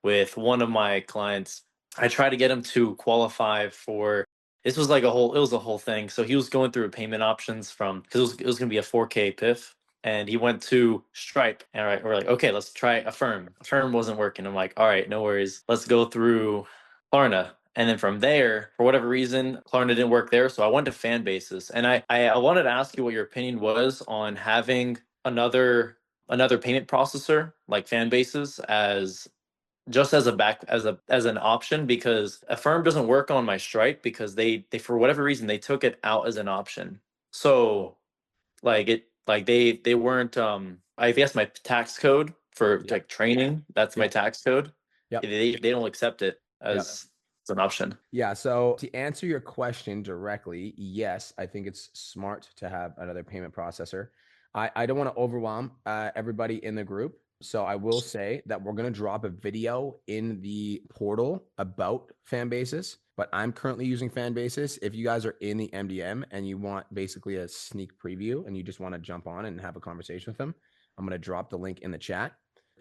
Speaker 16: with one of my clients, I tried to get him to qualify for, this was like it was a whole thing. So he was going through payment options because it was going to be a 4K PIF. And he went to Stripe, and we're like, okay, let's try Affirm. Affirm wasn't working. I'm like, all right, no worries. Let's go through Klarna. And then from there, for whatever reason, Klarna didn't work there. So I went to Fanbases. And I wanted to ask you what your opinion was on having another payment processor like Fanbases as an option, because Affirm doesn't work on my Stripe because they for whatever reason they took it out as an option. So they weren't I guess my tax code for like training, that's my tax code. They don't accept it as an option.
Speaker 1: Yeah. So to answer your question directly, yes, I think it's smart to have another payment processor. I don't want to overwhelm everybody in the group. So I will say that we're going to drop a video in the portal about Fanbases, but I'm currently using Fanbases. If you guys are in the MDM and you want basically a sneak preview and you just want to jump on and have a conversation with them, I'm going to drop the link in the chat,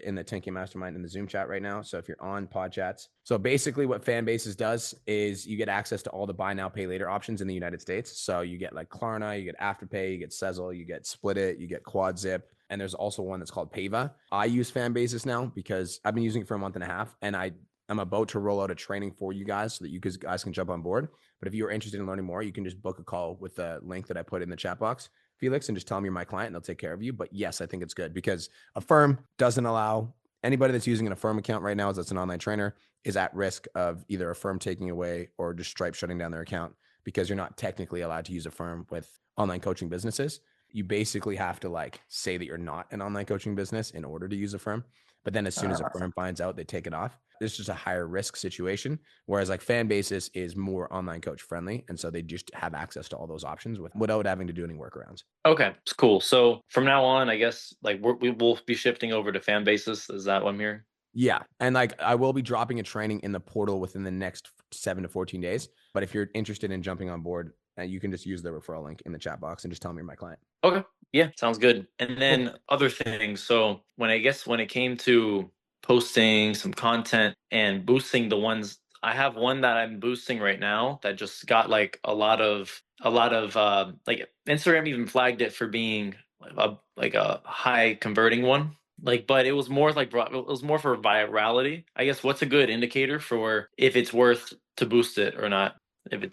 Speaker 1: in the 10K Mastermind in the Zoom chat right now. So if you're on PODCHATS. So basically what Fanbases does is you get access to all the buy now, pay later options in the United States. So you get like Klarna, you get Afterpay, you get Sezzle, you get Split It, you get Quad Zip. And there's also one that's called Payva. I use Fanbases now because I've been using it for a month and a half, and I'm about to roll out a training for you guys so that you guys can jump on board. But if you're interested in learning more, you can just book a call with the link that I put in the chat box, Felix, and just tell them you're my client and they'll take care of you. But yes, I think it's good because Affirm doesn't allow anybody that's using an Affirm account right now that's an online trainer is at risk of either Affirm taking away or just Stripe shutting down their account, because you're not technically allowed to use Affirm with online coaching businesses. You basically have to like say that you're not an online coaching business in order to use Affirm. But then as soon as Affirm finds out, they take it off. It's just a higher risk situation. Whereas like Fanbases is more online coach friendly. And so they just have access to all those options without having to do any workarounds.
Speaker 16: Okay, it's cool. So from now on, I guess like we will be shifting over to Fanbases. Is that what I'm hearing?
Speaker 1: Yeah. And like I will be dropping a training in the portal within the next 7 to 14 days. But if you're interested in jumping on board, you can just use the referral link in the chat box and just tell me you're my client.
Speaker 16: Okay. Yeah, sounds good. And then other things. So when it came to posting some content and boosting the ones. I have one that I'm boosting right now that just got like a lot of like Instagram even flagged it for being a high converting one. Like, but it was more like it was more for virality. I guess what's a good indicator for if it's worth to boost it or not? If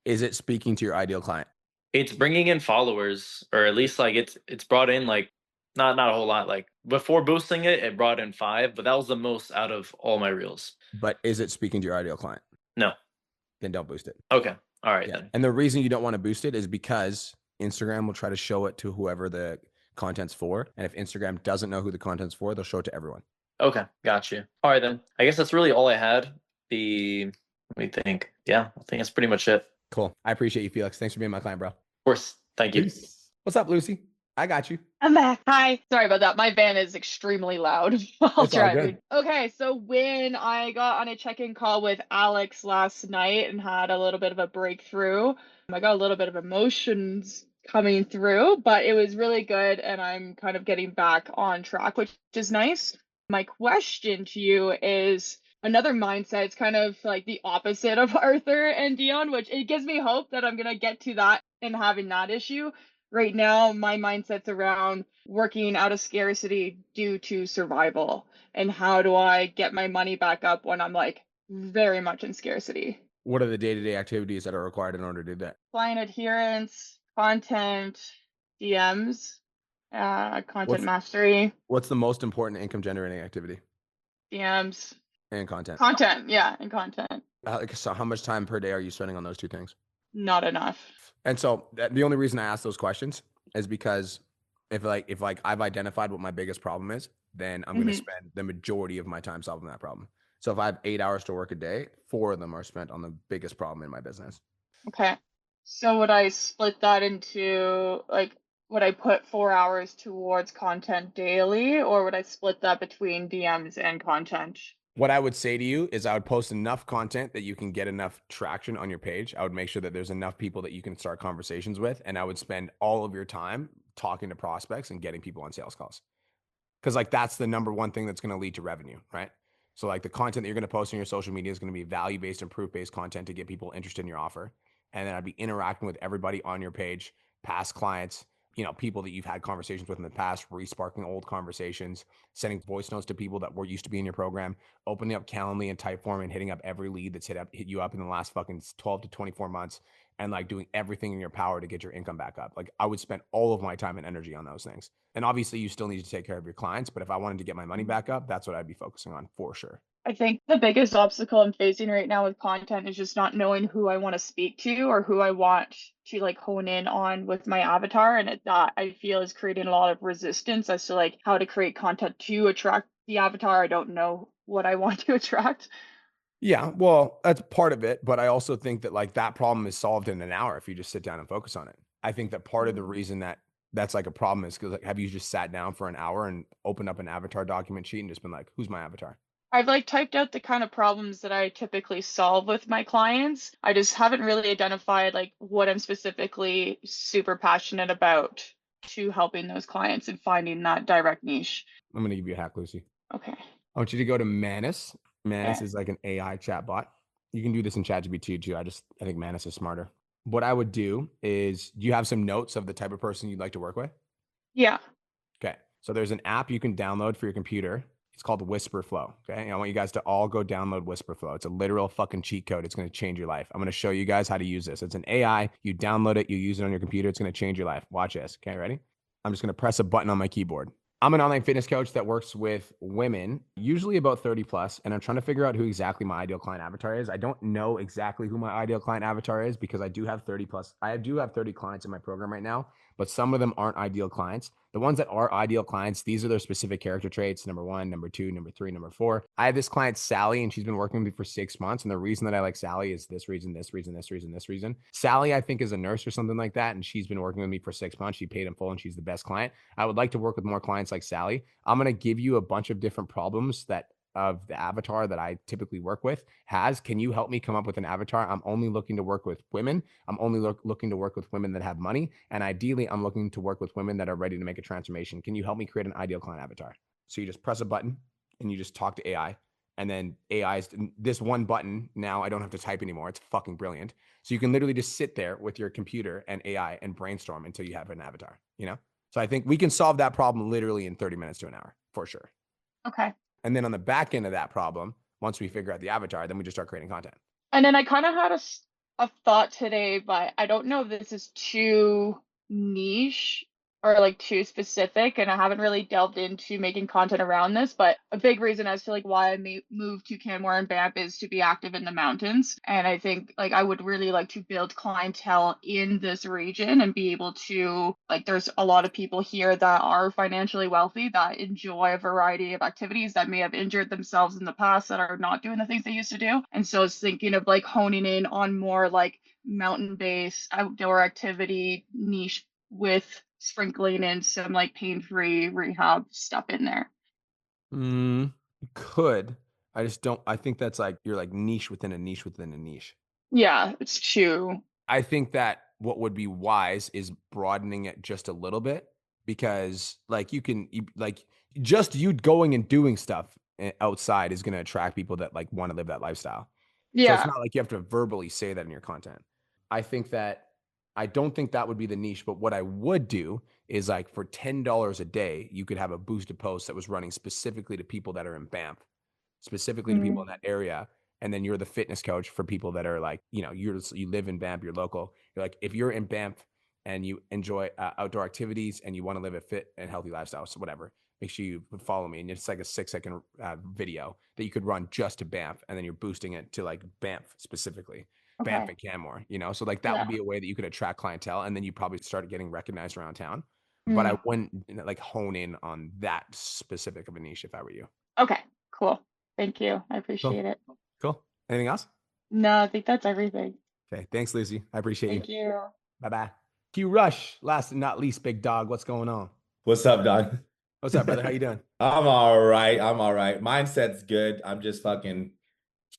Speaker 1: is it speaking to your ideal client?
Speaker 16: It's bringing in followers, or at least like it's brought in like not a whole lot. Like before boosting it, it brought in 5, but that was the most out of all my reels.
Speaker 1: But is it speaking to your ideal client?
Speaker 16: No.
Speaker 1: Then don't boost it.
Speaker 16: Okay. All right then.
Speaker 1: And the reason you don't want to boost it is because Instagram will try to show it to whoever the content's for. And if Instagram doesn't know who the content's for, they'll show it to everyone.
Speaker 16: Okay. Gotcha. All right then. I guess that's really all I had. Let me think. Yeah, I think that's pretty much it.
Speaker 1: Cool. I appreciate you, Felix. Thanks for being my client, bro. Of
Speaker 16: course. Thank you.
Speaker 1: Peace. What's up, Lucy? I got you.
Speaker 17: I'm back. Hi. Sorry about that. My van is extremely loud while
Speaker 1: It's all
Speaker 17: driving.
Speaker 1: good.
Speaker 17: Okay, so when I got on a check-in call with Alex last night and had a little bit of a breakthrough, I got a little bit of emotions coming through, but it was really good and I'm kind of getting back on track, which is nice. My question to you is another mindset. It's kind of like the opposite of Arthur and Dion, which it gives me hope that I'm going to get to that and having that issue. Right now, my mindset's around working out of scarcity due to survival. And how do I get my money back up when I'm like very much in scarcity?
Speaker 1: What are the day-to-day activities that are required in order to do that?
Speaker 17: Client adherence, content, DMs, content mastery.
Speaker 1: What's the most important income generating activity?
Speaker 17: DMs.
Speaker 1: And content.
Speaker 17: Content, yeah, and content.
Speaker 1: So how much time per day are you spending on those two things?
Speaker 17: Not enough.
Speaker 1: And so the only reason I ask those questions is because if I've identified what my biggest problem is, then I'm going to spend the majority of my time solving that problem. So if I have 8 hours to work a day, 4 of them are spent on the biggest problem in my business.
Speaker 17: Okay. So would I split that into like, would I put 4 hours towards content daily, or would I split that between DMs and content?
Speaker 1: What I would say to you is I would post enough content that you can get enough traction on your page. I would make sure that there's enough people that you can start conversations with. And I would spend all of your time talking to prospects and getting people on sales calls. Because like that's the number one thing that's going to lead to revenue, right? So like the content that you're going to post on your social media is going to be value-based and proof-based content to get people interested in your offer. And then I'd be interacting with everybody on your page, past clients, people that you've had conversations with in the past, re-sparking old conversations, sending voice notes to people that were used to be in your program, opening up Calendly and Typeform and hitting up every lead that's hit you up in the last fucking 12 to 24 months and like doing everything in your power to get your income back up. Like I would spend all of my time and energy on those things. And obviously you still need to take care of your clients, but if I wanted to get my money back up, that's what I'd be focusing on for sure.
Speaker 17: I think the biggest obstacle I'm facing right now with content is just not knowing who I want to speak to or who I want to like hone in on with my avatar. And that I feel is creating a lot of resistance as to like how to create content to attract the avatar. I don't know what I want to attract.
Speaker 1: Yeah, well, that's part of it. But I also think that like that problem is solved in an hour if you just sit down and focus on it. I think that part of the reason that that's like a problem is because like, have you just sat down for an hour and opened up an avatar document sheet and just been like, who's my avatar?
Speaker 17: I've like typed out the kind of problems that I typically solve with my clients. I just haven't really identified like what I'm specifically super passionate about to helping those clients and finding that direct niche.
Speaker 1: I'm going to give you a hack, Lucy.
Speaker 17: Okay.
Speaker 1: I want you to go to Manus. Manus is like an AI chatbot. You can do this in ChatGPT too. I think Manus is smarter. What I would do is, do you have some notes of the type of person you'd like to work with?
Speaker 17: Yeah.
Speaker 1: Okay. So there's an app you can download for your computer. It's called Whisper Flow. Okay. And I want you guys to all go download Whisper Flow. It's a literal fucking cheat code. It's going to change your life. I'm going to show you guys how to use this. It's an AI. You download it, you use it on your computer. It's going to change your life. Watch this. Okay. Ready? I'm just going to press a button on my keyboard. I'm an online fitness coach that works with women, usually about 30 plus, and I'm trying to figure out who exactly my ideal client avatar is. I don't know exactly who my ideal client avatar is because I do have 30 clients in my program right now, but some of them aren't ideal clients. The ones that are ideal clients, these are their specific character traits. Number 1, number 2, number 3, number 4. I have this client, Sally, and she's been working with me for 6 months. And the reason that I like Sally is this reason, this reason, this reason, this reason. Sally, I think, is a nurse or something like that. And she's been working with me for 6 months. She paid in full and she's the best client. I would like to work with more clients like Sally. I'm going to give you a bunch of different problems that of the avatar that I typically work with has. Can you help me come up with an avatar? I'm only looking to work with women. I'm only looking to work with women that have money. And ideally, I'm looking to work with women that are ready to make a transformation. Can you help me create an ideal client avatar? So you just press a button and you just talk to AI. And then AI's this one button. Now I don't have to type anymore. It's fucking brilliant. So you can literally just sit there with your computer and AI and brainstorm until you have an avatar, you know? So I think we can solve that problem literally in 30 minutes to an hour for sure.
Speaker 17: Okay.
Speaker 1: And then on the back end of that problem, once we figure out the avatar, then we just start creating content.
Speaker 17: And then I kind of had a thought today, but I don't know if this is too niche or like too specific, and I haven't really delved into making content around this. But a big reason as to like why I moved to Canmore and Banff is to be active in the mountains. And I think like I would really like to build clientele in this region and be able to like there's a lot of people here that are financially wealthy that enjoy a variety of activities that may have injured themselves in the past that are not doing the things they used to do. And so I was thinking of like honing in on more like mountain-based outdoor activity niche with sprinkling in some like pain-free rehab stuff in there.
Speaker 1: Could. I just don't. I think that's like you're like niche within a niche within a niche.
Speaker 17: Yeah, it's true.
Speaker 1: I think that what would be wise is broadening it just a little bit, because like like just you going and doing stuff outside is going to attract people that like want to live that lifestyle. So it's
Speaker 17: Yeah.
Speaker 1: not like you have to verbally say that in your content. I don't think that would be the niche, but what I would do is like for $10 a day, you could have a boosted post that was running specifically to people that are in Banff, specifically to people in that area. And then you're the fitness coach for people that are like, you know, you live in Banff, you're local. You're like, if you're in Banff and you enjoy outdoor activities and you want to live a fit and healthy lifestyle, so whatever, make sure you follow me. And it's like a 6-second video that you could run just to Banff, and then you're boosting it to like Banff specifically. Banff and Canmore, you know, so like that would be a way that you could attract clientele, and then you probably start getting recognized around town. But I wouldn't like hone in on that specific of a niche if I were you.
Speaker 17: Okay, cool. Thank you. I appreciate it.
Speaker 1: Cool. Anything else?
Speaker 17: No, I think that's everything.
Speaker 1: Okay. Thanks, Lucy. I appreciate you.
Speaker 17: Thank you.
Speaker 1: Bye-bye. Q Rush, last and not least, big dog. What's going on?
Speaker 18: What's up, dog?
Speaker 1: What's up, brother? How you doing?
Speaker 18: I'm all right. Mindset's good. I'm just fucking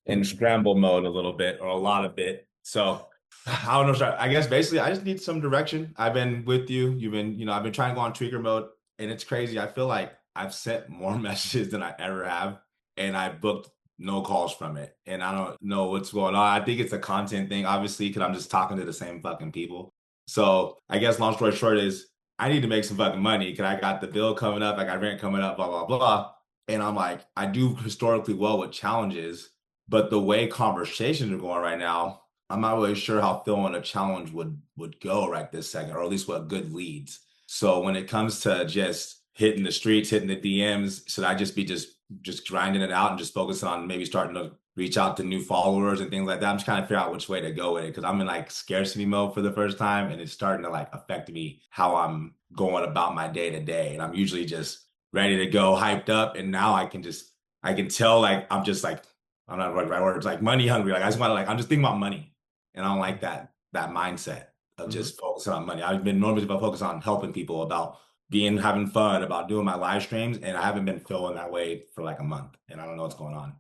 Speaker 18: in scramble mode a little bit, or a lot of it. So I don't know. I guess basically I just need some direction. I've been with you. You've been, I've been trying to go on tweaker mode, and it's crazy. I feel like I've sent more messages than I ever have, and I booked no calls from it. And I don't know what's going on. I think it's a content thing, obviously, because I'm just talking to the same fucking people. So I guess long story short is I need to make some fucking money, because I got the bill coming up, I got rent coming up, blah, blah, blah. And I'm like, I do historically well with challenges, but the way conversations are going right now, I'm not really sure how filling a challenge would go right this second, or at least what good leads. So when it comes to just hitting the streets, hitting the DMs, should I just be just grinding it out and just focusing on maybe starting to reach out to new followers and things like that? I'm just kind of figure out which way to go with it, because I'm in like scarcity mode for the first time, and it's starting to like affect me how I'm going about my day to day. And I'm usually just ready to go, hyped up, and now I can tell like I'm just like, I'm not the right word. It's like money hungry. Like I just want to like, I'm just thinking about money, and I don't like that mindset of just focusing on money. I've been normally focused on helping people, about having fun, about doing my live streams, and I haven't been feeling that way for like a month, and I don't know what's going on.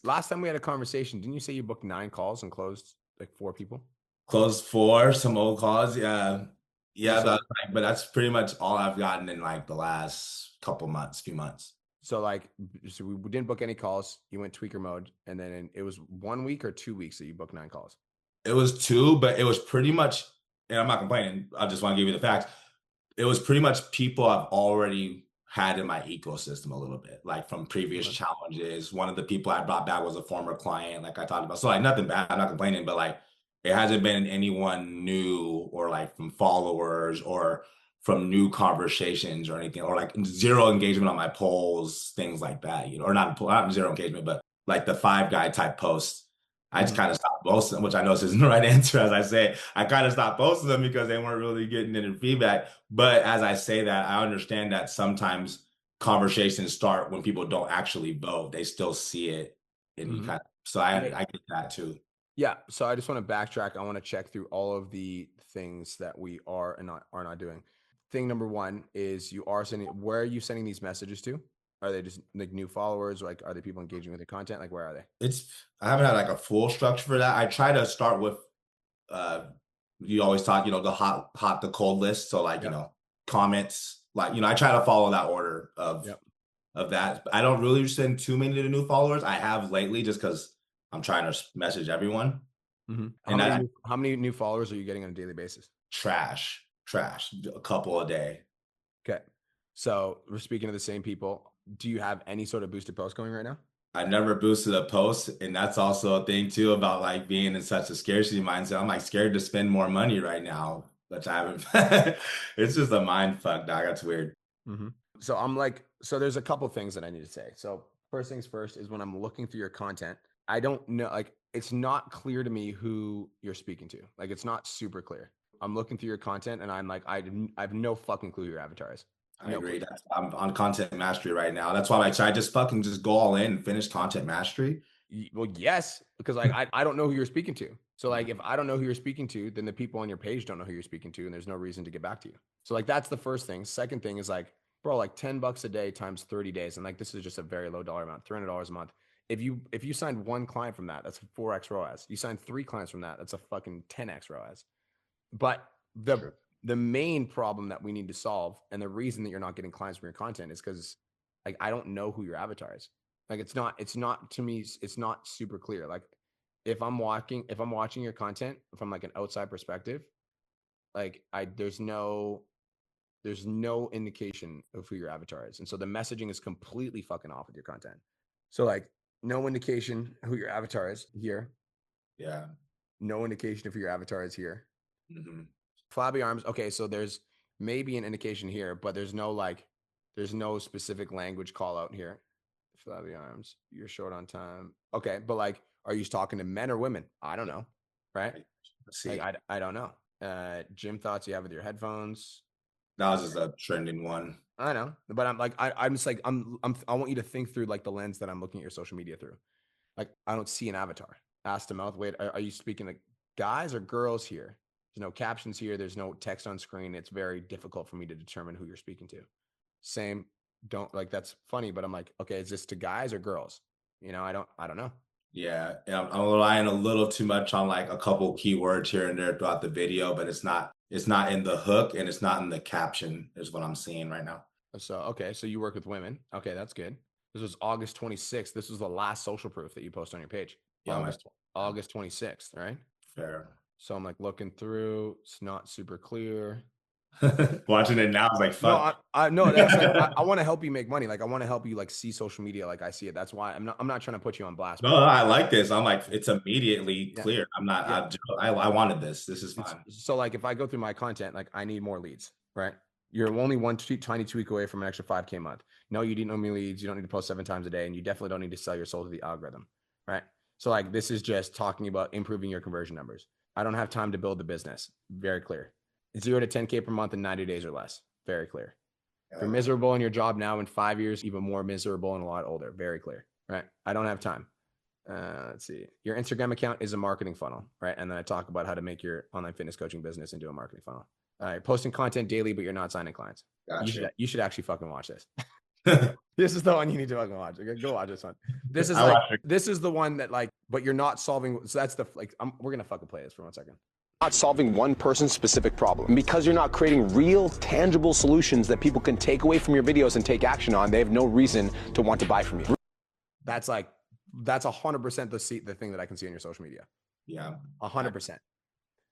Speaker 1: Last time we had a conversation, didn't you say you booked 9 calls and closed like 4 people?
Speaker 18: Closed 4, some old calls. Yeah. But that's pretty much all I've gotten in like the last few months.
Speaker 1: So we didn't book any calls. You went tweaker mode, and then it was 1 week or 2 weeks that you booked 9 calls.
Speaker 18: It was 2, but it was pretty much, and I'm not complaining, I just want to give you the facts. It was pretty much people I've already had in my ecosystem a little bit, like from previous challenges. One of the people I brought back was a former client, like I talked about. So like nothing bad, I'm not complaining, but like it hasn't been anyone new, or like from followers, or from new conversations or anything, or like zero engagement on my polls, things like that, or not zero engagement, but like the 5 guy type posts. I just kind of stopped posting, which I know this isn't the right answer. As I say, I kind of stopped posting them because they weren't really getting any feedback. But as I say that, I understand that sometimes conversations start when people don't actually vote. They still see it. And so I get that too.
Speaker 1: Yeah. So I just want to backtrack. I want to check through all of the things that we are and are not doing. Thing number 1 is where are you sending these messages to? Are they just like new followers? Like, are they people engaging with the content? Like, where are they?
Speaker 18: I haven't had like a full structure for that. I try to start with, you always talk, the hot to cold list. So like, comments, like, I try to follow that order of of that. I don't really send too many to new followers. I have lately just because I'm trying to message everyone.
Speaker 1: How many new followers are you getting on a daily basis?
Speaker 18: Trash, a couple a day.
Speaker 1: Okay. So we're speaking of the same people. Do you have any sort of boosted post going right now?
Speaker 18: I never boosted a post, and that's also a thing too about like being in such a scarcity mindset. I'm like scared to spend more money right now, which I haven't. It's just a mind fuck, dog. That's weird.
Speaker 1: So I'm like, so there's a couple things that I need to say. So first things first is when I'm looking through your content, I don't know, like it's not clear to me who you're speaking to. Like it's not super clear. I'm looking through your content and I'm like, I have no fucking clue who your avatar is.
Speaker 18: I agree. I'm on content mastery right now. That's why I'm like, should I just fucking just go all in and finish content mastery?
Speaker 1: Well, yes, because like I don't know who you're speaking to. So like if I don't know who you're speaking to, then the people on your page don't know who you're speaking to, and there's no reason to get back to you. So like that's the first thing. Second thing is like, bro, like $10 a day times 30 days, and like this is just a very low dollar amount, $300 a month. If you signed one client from that, that's 4x ROAS. You signed 3 clients from that, that's a fucking 10x ROAS. But the main problem that we need to solve, and the reason that you're not getting clients from your content is because like I don't know who your avatar is. Like it's not to me, it's not super clear. Like if I'm watching your content from like an outside perspective, like there's no indication of who your avatar is. And so the messaging is completely fucking off with your content. So like no indication who your avatar is here.
Speaker 18: Yeah.
Speaker 1: No indication of who your avatar is here. Flabby arms. Okay, so there's maybe an indication here, but there's no specific language call out here. Flabby arms. You're short on time. Okay, but like, are you talking to men or women? I don't know. Right?
Speaker 18: See,
Speaker 1: like, I don't know. Gym thoughts you have with your headphones.
Speaker 18: That was just a trending one.
Speaker 1: I know, but I'm like, I'm just like, I want you to think through like the lens that I'm looking at your social media through. Like, I don't see an avatar. Ass to mouth. Wait, are you speaking to guys or girls here? There's no captions here. There's no text on screen. It's very difficult for me to determine who you're speaking to. Same. Don't like, that's funny, but I'm like, okay, is this to guys or girls? You know, I don't know.
Speaker 18: Yeah, I'm relying a little too much on like a couple keywords here and there throughout the video, but it's not in the hook and it's not in the caption is what I'm seeing right now.
Speaker 1: So, okay. So you work with women. Okay. That's good. This was August 26th. This was the last social proof that you post on your page.
Speaker 18: Yeah,
Speaker 1: August 26th, right?
Speaker 18: Fair.
Speaker 1: So I'm like looking through. It's not super clear.
Speaker 18: Watching it now, I was like, fuck.
Speaker 1: No, that's like, I want to help you make money. Like I want to help you like see social media like I see it. That's why I'm not trying to put you on blast.
Speaker 18: No, I like this. I'm like, it's immediately clear. I'm not. I wanted this. This is fine.
Speaker 1: So like if I go through my content, like I need more leads, right? You're only one tiny tweak away from an extra 5K a month. No, you didn't know me leads. You don't need to post 7 times a day, and you definitely don't need to sell your soul to the algorithm, right? So like this is just talking about improving your conversion numbers. I don't have time to build the business. Very clear. 0 to 10K per month in 90 days or less. Very clear. If you're miserable in your job now, in 5 years, even more miserable and a lot older. Very clear, right? I don't have time. Let's see. Your Instagram account is a marketing funnel, right? And then I talk about how to make your online fitness coaching business into a marketing funnel. All right, posting content daily, but you're not signing clients.
Speaker 18: Gotcha.
Speaker 1: You should actually fucking watch this. This is the one you need to fucking watch. Okay, go watch this one. This is the one that like, but you're not solving. So that's the like. We're gonna fucking play this for 1 second.
Speaker 19: Not solving one person's specific problem. And because you're not creating real, tangible solutions that people can take away from your videos and take action on, they have no reason to want to buy from you.
Speaker 1: That's 100% the thing that I can see on your social media.
Speaker 18: Yeah.
Speaker 1: 100%.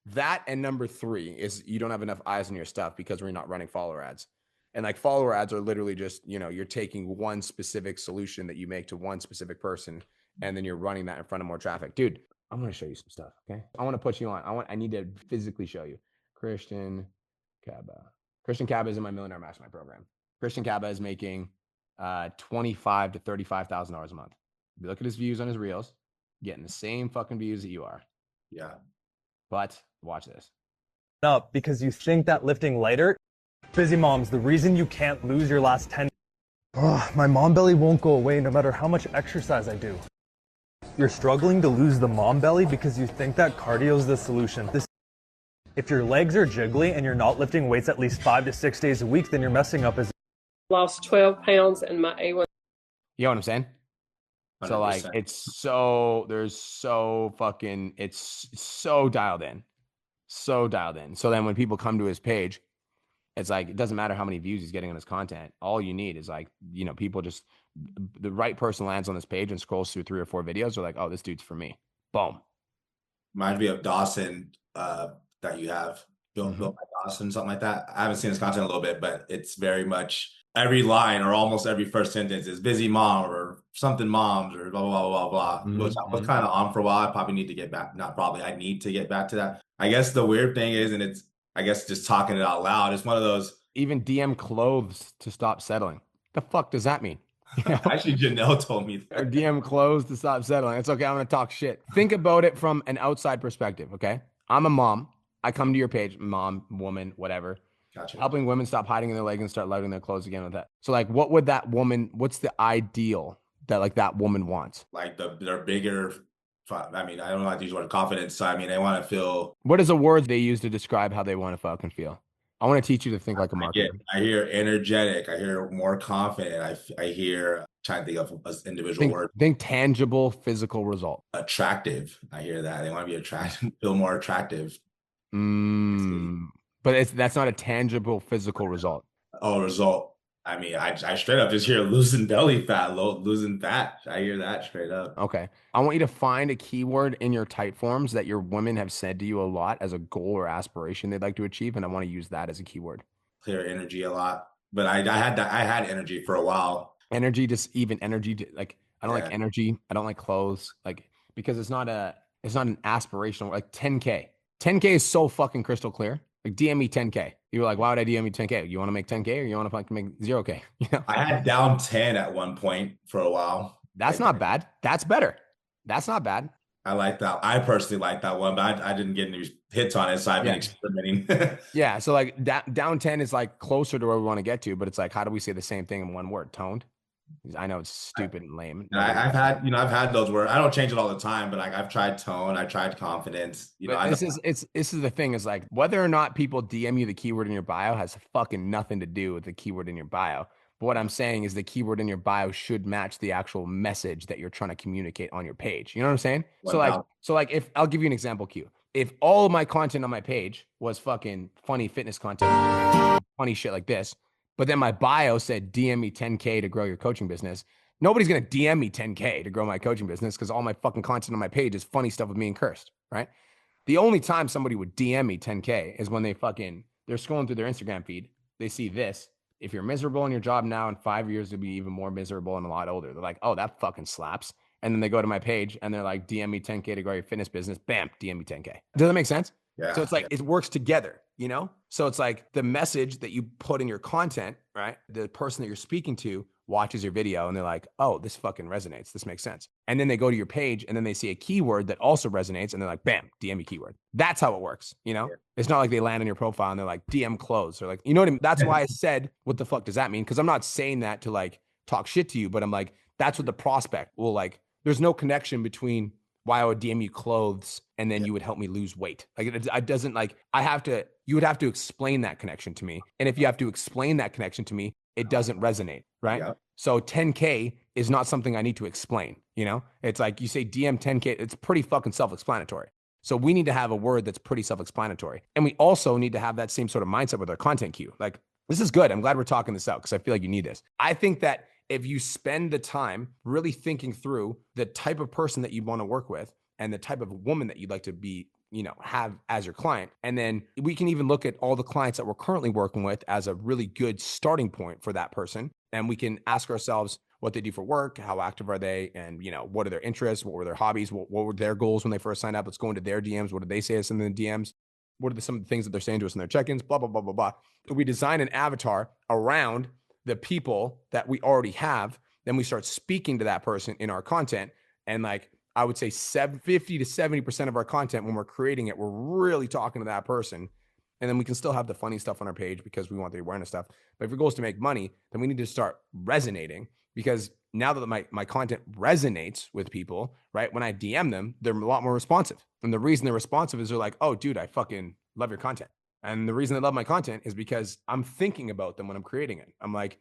Speaker 1: That and number 3 is you don't have enough eyes on your stuff because we're not running follower ads. And like follower ads are literally just, you know, you're taking one specific solution that you make to one specific person, and then you're running that in front of more traffic. Dude, I'm going to show you some stuff. Okay. I want to put you on. I need to physically show you. Christian Caba is in my Millionaire Mastermind program. Christian Caba is making $25,000 to $35,000 a month. If you look at his views on his reels, getting the same fucking views that you are.
Speaker 18: Yeah.
Speaker 1: But watch this.
Speaker 20: Up because you think that lifting lighter. Busy moms, the reason you can't lose your last 10. My mom belly won't go away no matter how much exercise I do. You're struggling to lose the mom belly because you think that cardio is the solution. If your legs are jiggly and you're not lifting weights at least 5 to 6 days a week, then you're messing up as.
Speaker 21: Lost 12 pounds and my A1.
Speaker 1: You know what I'm saying?
Speaker 18: 100%.
Speaker 1: So like, it's so dialed in. So dialed in. So then when people come to his page, It's like, it doesn't matter how many views he's getting on his content. All you need is like, people just, the right person lands on this page and scrolls through 3 or 4 videos. They're like, oh, this dude's for me. Boom.
Speaker 18: Reminds me of Dawson that you have, built by Dawson, something like that. I haven't seen his content a little bit, but it's very much every line or almost every first sentence is busy mom or something moms or blah, blah, blah, blah, blah, which I was kind of on for a while. I probably need to get back. Not probably, I need to get back to that. I guess the weird thing is, and it's, I guess just talking it out loud, it's one of those.
Speaker 1: Even DM clothes to stop settling. The fuck does that mean?
Speaker 18: Actually, Janelle told me that.
Speaker 1: Or DM clothes to stop settling. It's okay. I'm going to talk shit. Think about it from an outside perspective. Okay. I'm a mom. I come to your page, mom, woman, whatever.
Speaker 18: Gotcha.
Speaker 1: Helping women stop hiding in their legs and start loading their clothes again with that. So like, what would that woman, what's the ideal that like that woman wants?
Speaker 18: Like they're bigger. I mean, I don't like to use the word confidence. So I mean, they want to feel.
Speaker 1: What is a word they use to describe how they want to fucking feel? I want to teach you to think like a marketer.
Speaker 18: I hear energetic. I hear more confident. I hear, trying to think of an individual word.
Speaker 1: Think tangible physical result.
Speaker 18: Attractive. I hear that. They want to be attractive, feel more attractive.
Speaker 1: But that's not a tangible physical result.
Speaker 18: Oh, result. I mean, I straight up just hear losing belly fat, losing fat. I hear that straight up.
Speaker 1: Okay. I want you to find a keyword in your type forms that your women have said to you a lot as a goal or aspiration they'd like to achieve. And I want to use that as a keyword.
Speaker 18: Clear energy a lot. But I had energy for a while.
Speaker 1: Energy, just even energy. Like, I don't like energy. I don't like clothes. Like, because it's not an aspirational, like 10K. 10K is so fucking crystal clear. Like, DM me 10K. You're like, why would I DM you 10K? You want to make 10K or you want to fucking make 0K? You know?
Speaker 18: I had down 10 at one point for a while.
Speaker 1: That's not bad. That's better. That's not bad.
Speaker 18: I like that. I personally like that one, but I didn't get any hits on it, so I've been experimenting.
Speaker 1: Yeah. So like down 10 is like closer to where we want to get to, but it's like, how do we say the same thing in one word? Toned. I know it's stupid and lame.
Speaker 18: I've had those where I don't change it all the time, but like I've tried tone, I tried confidence.
Speaker 1: This is the thing is like whether or not people DM you the keyword in your bio has fucking nothing to do with the keyword in your bio. But what I'm saying is the keyword in your bio should match the actual message that you're trying to communicate on your page. You know what I'm saying? So like if I'll give you an example, Q. If all of my content on my page was fucking funny fitness content, funny shit like this, but then my bio said DM me 10K to grow your coaching business, nobody's going to DM me 10K to grow my coaching business because all my fucking content on my page is funny stuff with me and cursed, right? The only time somebody would DM me 10K is when they're scrolling through their Instagram feed. They see this. If you're miserable in your job now, in 5 years, you'll be even more miserable and a lot older. They're like, oh, that fucking slaps. And then they go to my page and they're like, DM me 10K to grow your fitness business. Bam, DM me 10K. Does that make sense?
Speaker 18: Yeah.
Speaker 1: So it's like, it works together, you know? So it's like the message that you put in your content, right? The person that you're speaking to watches your video and they're like, oh, this fucking resonates. This makes sense. And then they go to your page and then they see a keyword that also resonates and they're like, bam, DM me keyword. That's how it works. You know, It's not like they land on your profile and they're like DM clothes or like, you know what I mean? That's why I said, what the fuck does that mean? Cause I'm not saying that to like talk shit to you, but I'm like, that's what the prospect will like. There's no connection between why I would DM you clothes and then you would help me lose weight. Like it doesn't like, you would have to explain that connection to me. And if you have to explain that connection to me, it doesn't resonate, right? Yeah. So 10K is not something I need to explain, you know? It's like you say DM 10K, it's pretty fucking self-explanatory. So we need to have a word that's pretty self-explanatory. And we also need to have that same sort of mindset with our content queue. Like, this is good. I'm glad we're talking this out because I feel like you need this. I think that if you spend the time really thinking through the type of person that you want to work with and the type of woman that you'd like to be, have as your client. And then we can even look at all the clients that we're currently working with as a really good starting point for that person. And we can ask ourselves what they do for work, how active are they? And, what are their interests? What were their hobbies? What were their goals when they first signed up? Let's go into their DMs. What did they say to us in the DMs? What are some of the things that they're saying to us in their check-ins? Blah, blah, blah, blah, blah. We design an avatar around the people that we already have. Then we start speaking to that person in our content. And like, I would say 50 to 70% of our content, when we're creating it, we're really talking to that person. And then we can still have the funny stuff on our page because we want the awareness stuff. But if your goal is to make money, then we need to start resonating, because now that my content resonates with people, right? When I DM them, they're a lot more responsive. And the reason they're responsive is they're like, oh, dude, I fucking love your content. And the reason they love my content is because I'm thinking about them when I'm creating it. I'm like,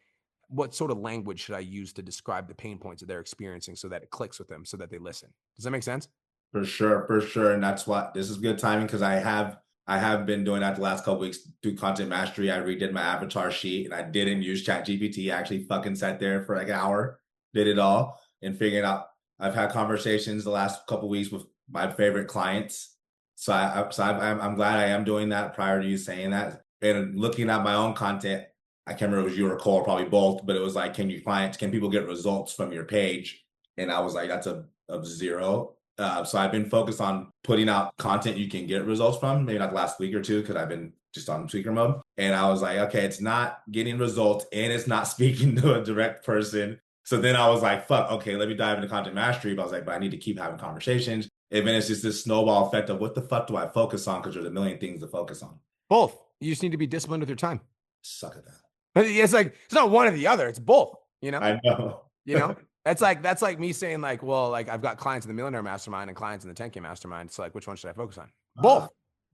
Speaker 1: what sort of language should I use to describe the pain points that they're experiencing so that it clicks with them, so that they listen? Does that make sense?
Speaker 18: For sure. And that's what, this is good timing because I have I have been doing that the last couple weeks through content mastery. I redid my avatar sheet and I didn't use ChatGPT. I actually fucking sat there for like an hour, did it all and figured out. I've had conversations the last couple weeks with my favorite clients. So I'm glad I am doing that prior to you saying that. And looking at my own content, I can't remember if it was you or Cole, probably both, but it was like, can people get results from your page? And I was like, that's a 0. So I've been focused on putting out content you can get results from, maybe not the last week or two, because I've been just on tweaker mode. And I was like, okay, it's not getting results and it's not speaking to a direct person. So then I was like, fuck, okay, let me dive into content mastery. But I was like, but I need to keep having conversations. And then it's just this snowball effect of what the fuck do I focus on? Because there's a million things to focus on.
Speaker 1: Both. You just need to be disciplined with your time.
Speaker 18: Suck at that.
Speaker 1: It's like, it's not one or the other. It's both, you know?
Speaker 18: I know.
Speaker 1: You know? That's like me saying like, well, like I've got clients in the Millionaire Mastermind and clients in the 10K Mastermind. It's like, which one should I focus on? Both,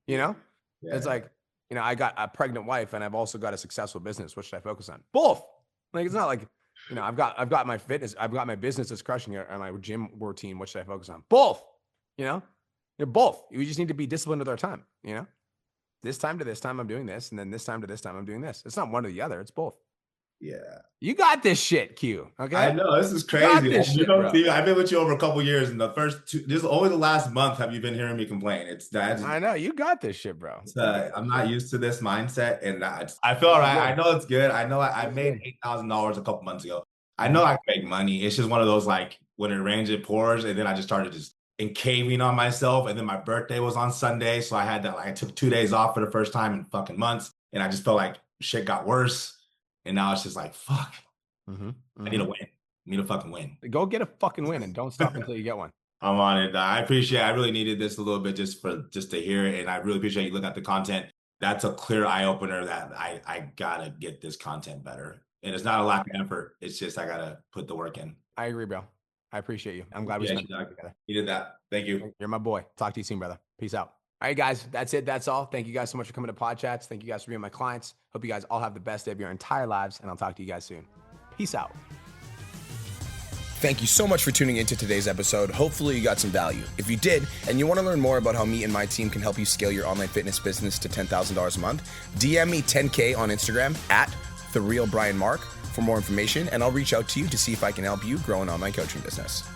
Speaker 1: you know? Yeah. It's like, you know, I got a pregnant wife and I've also got a successful business. What should I focus on? Both. Like, it's not like, you know, I've got my fitness, I've got my business that's crushing it and my gym routine. What should I focus on? Both, you know? They're both. We just need to be disciplined with our time, you know? This time to this time, I'm doing this. And then this time to this time, I'm doing this. It's not one or the other. It's both.
Speaker 18: Yeah.
Speaker 1: You got this shit, Q. Okay.
Speaker 18: I know. This is crazy. I've been with you over a couple years, and the first two, this is only the last month have you been hearing me complain. It's that.
Speaker 1: I know. You got this shit, bro.
Speaker 18: I'm not used to this mindset, and I feel all right. I know it's good. I know I made $8,000 a couple months ago. I know I can make money. It's just one of those, like, when it rains, it pours, and then I just started just caving on myself. And then my birthday was on Sunday, so I took 2 days off for the first time in fucking months, and I just felt like shit got worse. And now it's just like, fuck, I need a win. I need a fucking win.
Speaker 1: Go get a fucking win and don't stop until you get one.
Speaker 18: I'm on it. I really needed this a little bit just to hear it. And I really appreciate you looking at the content. That's a clear eye opener that I gotta get this content better. And it's not a lack of effort. It's just, I gotta put the work in.
Speaker 1: I agree, bro. I appreciate you. I'm glad we spent time together.
Speaker 18: You did that. Thank you.
Speaker 1: You're my boy. Talk to you soon, brother. Peace out. All right, guys, that's it. That's all. Thank you guys so much for coming to PodChats. Thank you guys for being my clients. Hope you guys all have the best day of your entire lives, and I'll talk to you guys soon. Peace out.
Speaker 2: Thank you so much for tuning into today's episode. Hopefully you got some value. If you did, and you want to learn more about how me and my team can help you scale your online fitness business to $10,000 a month, DM me 10K on Instagram at TheRealBrianMark for more information, and I'll reach out to you to see if I can help you grow an online coaching business.